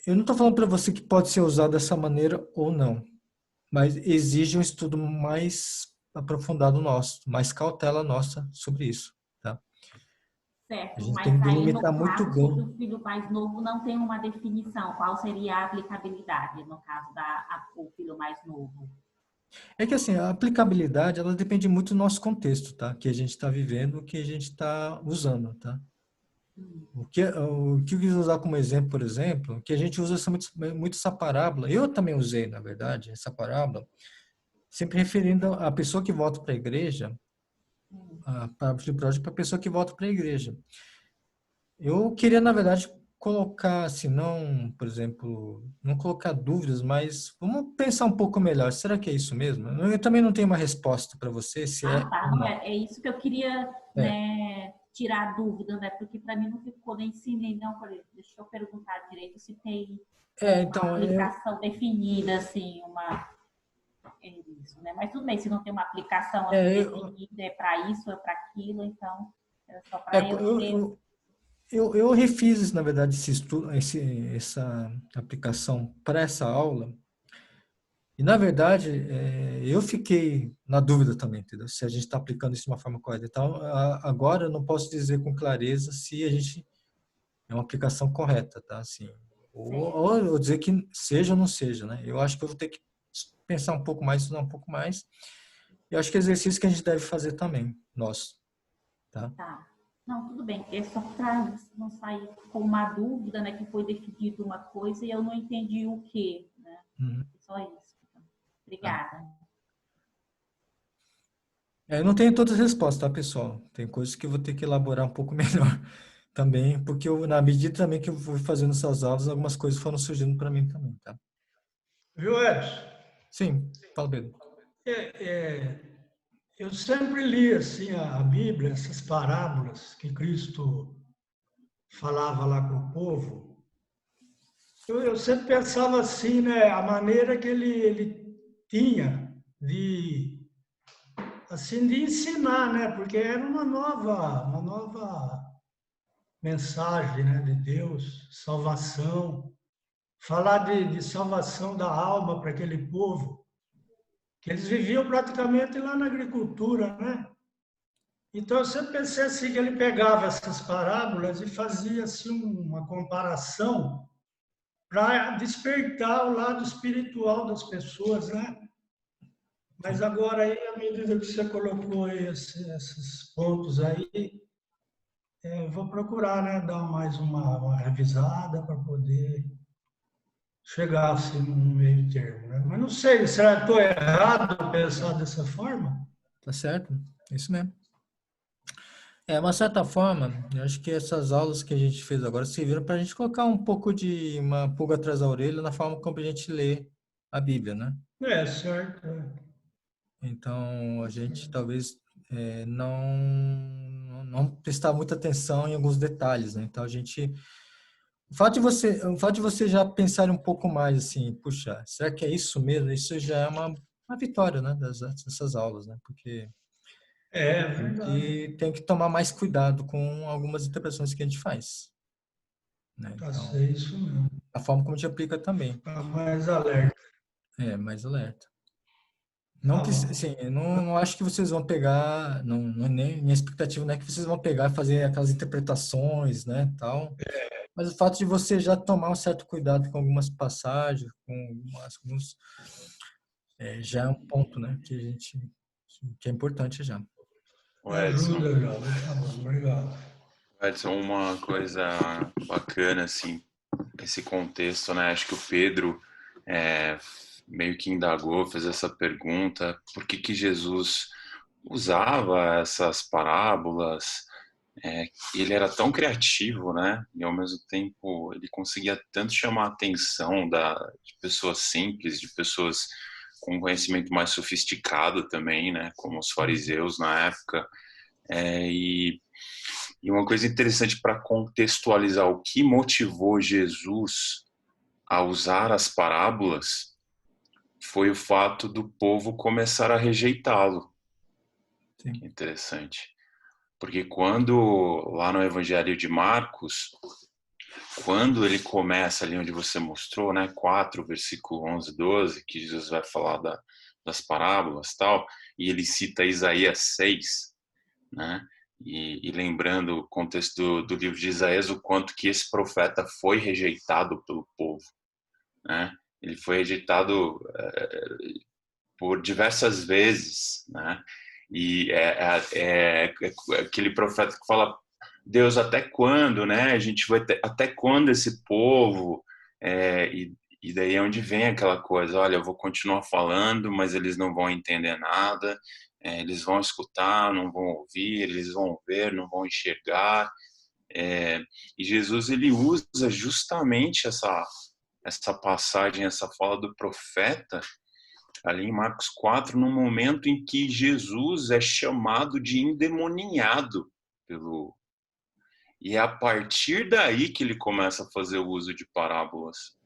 Eu não estou falando para você que pode ser usado dessa maneira ou não, mas exige um estudo mais aprofundado nosso, mais cautela nossa sobre isso, tá? A Certo, gente mas tem que aí delimitar no muito caso sobre bem. o filho mais novo não tem uma definição. Qual seria a aplicabilidade no caso o filho mais novo? É que assim, a aplicabilidade, ela depende muito do nosso contexto, tá? Que a gente está vivendo, o que a gente está usando, tá? O que eu quis usar como exemplo, por exemplo, que a gente usa muito essa parábola, eu também usei, na verdade, essa parábola, sempre referindo a pessoa que volta para a igreja, a parábola do pródigo para a pessoa que volta para a igreja. Eu queria, na verdade, colocar, assim, não, por exemplo, não colocar dúvidas, mas vamos pensar um pouco melhor. Será que é isso mesmo? Eu também não tenho uma resposta para você se Ah, é tá. ou Não, não. é isso que eu queria, É, né, tirar a dúvida, né? Porque para mim não ficou nem sim, nem não. Falei, deixa eu perguntar direito se tem uma então, aplicação definida, assim, isso, né? Mas tudo bem, se não tem uma aplicação assim é, eu, definida, é para isso, é para aquilo, então é só é, para eu ter. eu refiz, na verdade, essa aplicação para essa aula. E, na verdade, eu fiquei na dúvida também, entendeu? Se a gente está aplicando isso de uma forma correta. Então, agora eu não posso dizer com clareza se a gente é uma aplicação correta, tá? Assim, ou eu dizer que seja ou não seja, né? Eu acho que eu vou ter que pensar um pouco mais, estudar um pouco mais. E eu acho que é exercício que a gente deve fazer também, nós, tá? Tá. Não, tudo bem. É só para não sair com uma dúvida, né? Que foi definido uma coisa e eu não entendi o que, né? Uhum, Só isso. tá. Obrigada. Eu não tenho todas as respostas, tá, pessoal? Tem coisas que eu vou ter que elaborar um pouco melhor também, porque na medida também que eu fui fazendo essas aulas, algumas coisas foram surgindo para mim também, tá? Viu, Edson? Sim, fala, Pedro. É, é, eu sempre li assim a Bíblia, essas parábolas que Cristo falava lá com o povo. Eu sempre pensava assim, né, a maneira que ele tinha de ensinar, né, porque era uma nova mensagem, né, de Deus, salvação, falar de salvação da alma para aquele povo, que eles viviam praticamente lá na agricultura, né? Então, eu sempre pensei assim, que ele pegava essas parábolas e fazia assim, uma comparação para despertar o lado espiritual das pessoas, né? Mas Sim. agora, aí, à medida que você colocou aí esses pontos aí, eu vou procurar, né, dar mais uma revisada para poder chegar assim num meio termo, né? Mas não sei, será que estou errado em pensar dessa forma? Tá certo? É isso mesmo. Uma certa forma, eu acho que essas aulas que a gente fez agora serviram para a gente colocar um pouco de uma pulga atrás da orelha na forma como a gente lê a Bíblia, né? É, certo. Então, a gente talvez não prestar muita atenção em alguns detalhes, né? Então, o fato de você já pensar um pouco mais assim, puxa, será que é isso mesmo? Isso já é uma vitória, né? Dessas aulas, né? Porque É a verdade. gente tem que tomar mais cuidado com algumas interpretações que a gente faz, né? Tá Então, certo, isso mesmo. a forma como te aplica também. Ficar mais alerta. Mais alerta. Não Tá que, bom. assim, eu não acho que vocês vão pegar, não, minha expectativa não é que vocês vão pegar e fazer aquelas interpretações, né, tal. Mas o fato de você já tomar um certo cuidado com algumas passagens, alguns, já é um ponto, né, que é importante já. O Edson, Ajuda já. Tá bom, obrigado. Edson, uma coisa bacana, assim, esse contexto, né? Acho que o Pedro meio que indagou, fez essa pergunta, por que que Jesus usava essas parábolas? Ele era tão criativo, né? E ao mesmo tempo ele conseguia tanto chamar a atenção de pessoas simples, de pessoas com conhecimento mais sofisticado também, né? Como os fariseus na época. E uma coisa interessante para contextualizar o que motivou Jesus a usar as parábolas foi o fato do povo começar a rejeitá-lo. Sim. Que interessante. Porque quando, lá no Evangelho de Marcos, quando ele começa ali onde você mostrou, né, 4, versículo 11, 12, que Jesus vai falar das parábolas e tal, e ele cita Isaías 6, né, e lembrando o contexto do livro de Isaías, o quanto que esse profeta foi rejeitado pelo povo, né, ele foi rejeitado por diversas vezes, né, e é aquele profeta que fala, Deus, até quando, né? A gente vai até quando esse povo? E daí é onde vem aquela coisa, olha, eu vou continuar falando, mas eles não vão entender nada, eles vão escutar, não vão ouvir, eles vão ver, não vão enxergar. E Jesus, ele usa justamente essa passagem, essa fala do profeta, ali em Marcos 4, no momento em que Jesus é chamado de endemoniado pelo... E é a partir daí que ele começa a fazer o uso de parábolas.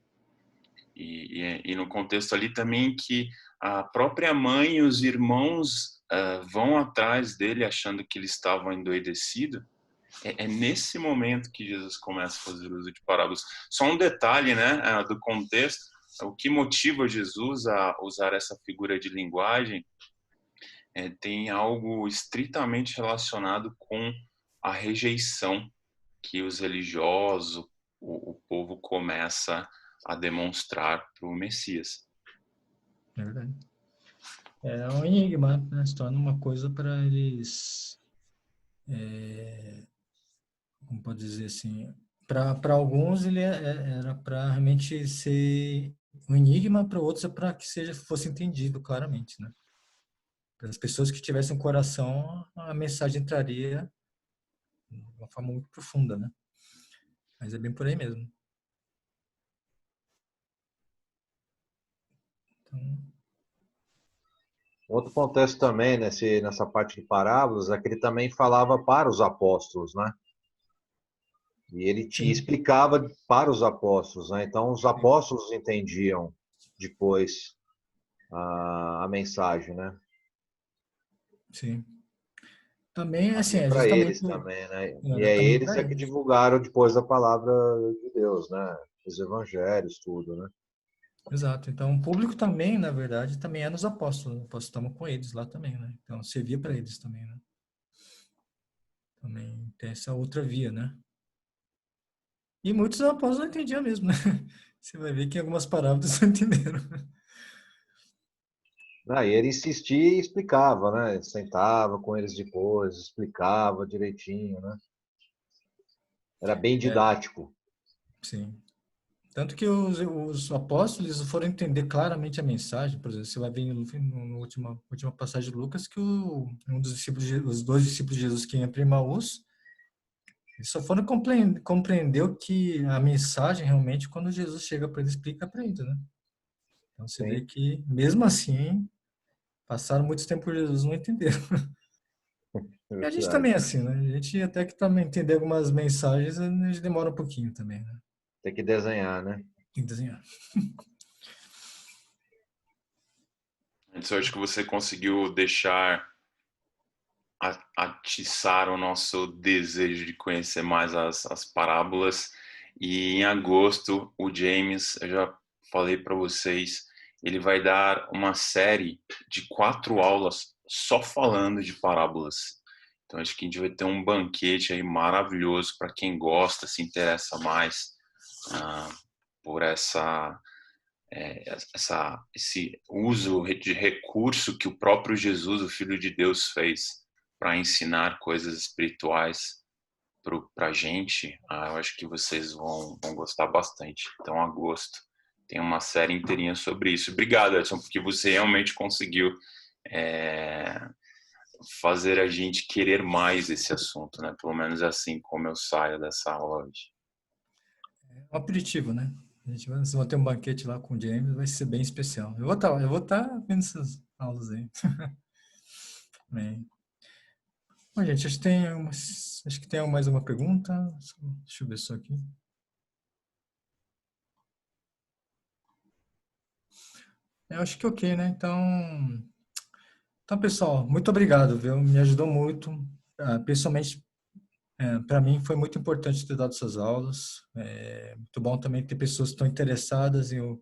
E no contexto ali também que a própria mãe e os irmãos vão atrás dele achando que ele estava endoidecido. É nesse momento que Jesus começa a fazer uso de parábolas. Só um detalhe, né, do contexto, o que motiva Jesus a usar essa figura de linguagem tem algo estritamente relacionado com a rejeição que os religiosos, o povo começa a demonstrar para o Messias. É verdade. É um enigma, né? Se torna uma coisa para eles, como pode dizer assim, para alguns ele era para realmente ser um enigma, para outros é para que fosse entendido claramente, né? Para as pessoas que tivessem um coração, a mensagem entraria de uma forma muito profunda, né? Mas é bem por aí mesmo. Então, Outro contexto também nessa parte de parábolas é que ele também falava para os apóstolos, né? E ele te sim, explicava para os apóstolos, né? Então os apóstolos entendiam depois a mensagem, né? sim. Também, assim, Também é para justamente, eles também, né? E era é também eles para que eles. divulgaram depois a palavra de Deus, né? Os evangelhos, tudo, né? Exato. Então, o público também, na verdade, também é nos apóstolos. Os apóstolos estavam com eles lá também, né? Então, servia para eles também, né? Também tem essa outra via, né? E muitos apóstolos não entendiam mesmo, né? Você vai ver que em algumas parábolas não entenderam. E ele insistia e explicava, né? Ele sentava com eles depois, explicava direitinho, né? Era bem É, didático. sim. Tanto que os apóstolos foram entender claramente a mensagem. Por exemplo, você vai ver na última passagem de Lucas que um dos discípulos, os dois discípulos de Jesus que iam para Emaús, eles só foram compreender o que a mensagem realmente quando Jesus chega para eles, explica para eles, né? Então você vê Sim, que, mesmo assim, passaram muito tempo por Jesus, não entenderam. é E a gente verdade. também é assim, né? A gente até que também entender algumas mensagens, a gente demora um pouquinho também, né? Tem que desenhar, né? Tem que desenhar. Então, acho que você conseguiu deixar atiçar o nosso desejo de conhecer mais as parábolas E em agosto, o James, eu já falei para vocês, ele vai dar uma série de 4 aulas só falando de parábolas. Então, acho que a gente vai ter um banquete aí maravilhoso para quem gosta, se interessa mais por esse uso de recurso que o próprio Jesus, o Filho de Deus, fez para ensinar coisas espirituais para a gente. Eu acho que vocês vão gostar bastante. Então, agosto tem uma série inteirinha sobre isso. Obrigado, Edson, porque você realmente conseguiu fazer a gente querer mais esse assunto, né? Pelo menos assim como eu saio dessa aula hoje. Um aperitivo, né? Vocês vão ter um banquete lá com o James, vai ser bem especial. Eu vou estar vendo essas aulas aí. Bem. Bom, gente, acho que tem mais uma pergunta. Deixa eu ver só aqui. Eu acho que ok, né? Então, pessoal, muito obrigado, viu? Me ajudou muito. Pessoalmente, para mim foi muito importante ter dado essas aulas. É muito bom também ter pessoas que estão interessadas em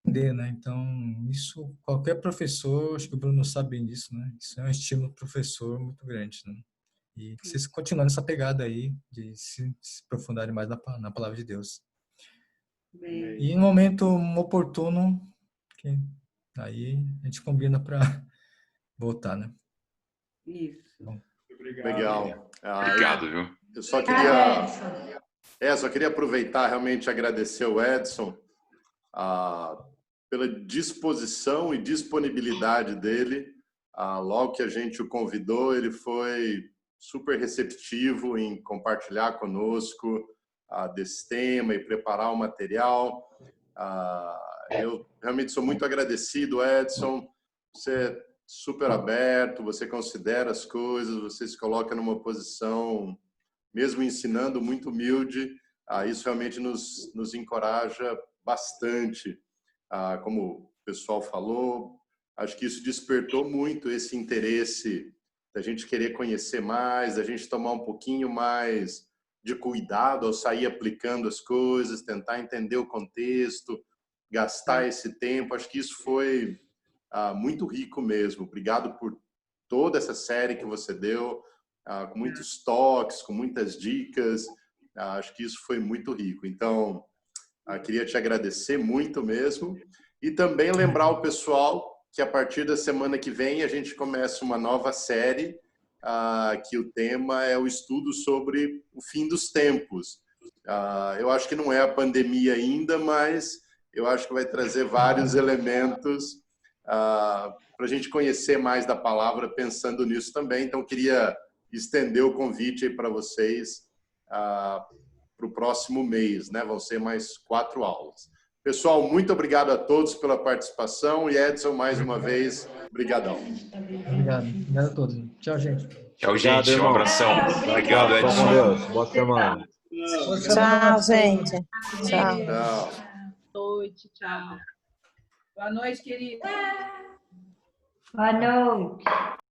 aprender, né? Então, isso, qualquer professor, acho que o Bruno sabe bem disso, né? Isso é um estímulo pro professor muito grande, né? E que vocês continuem nessa pegada aí de se aprofundarem mais na palavra de Deus. E no momento oportuno, aí a gente combina para voltar, né? Isso. Bom. Legal. Obrigado, viu? Eu só queria aproveitar realmente e agradecer o Edson pela disposição e disponibilidade dele. Logo que a gente o convidou, ele foi super receptivo em compartilhar conosco desse tema e preparar o material. Eu realmente sou muito agradecido, Edson. Você é super aberto, você considera as coisas, você se coloca numa posição, mesmo ensinando, muito humilde. Isso realmente nos encoraja bastante. Como o pessoal falou, acho que isso despertou muito esse interesse da gente querer conhecer mais, da gente tomar um pouquinho mais de cuidado ao sair aplicando as coisas, tentar entender o contexto, gastar esse tempo. Acho que isso foi muito rico mesmo. Obrigado por toda essa série que você deu, com muitos toques, com muitas dicas. Acho que isso foi muito rico. Então, queria te agradecer muito mesmo. E também lembrar o pessoal que a partir da semana que vem a gente começa uma nova série, que o tema é o estudo sobre o fim dos tempos. Eu acho que não é a pandemia ainda, mas eu acho que vai trazer vários elementos para a gente conhecer mais da palavra, pensando nisso também. Então, queria estender o convite para vocês para o próximo mês, né? Vão ser mais 4 aulas. Pessoal, muito obrigado a todos pela participação. E Edson, mais uma vez, brigadão. Obrigado a todos. Tchau, gente. Tchau, Obrigado, gente. Um irmão. abração. Obrigado, Fica com Edson. Deus. Boa semana. Tchau, gente. Tchau. Tchau. Boa noite, tchau. Boa noite, querido. Boa noite.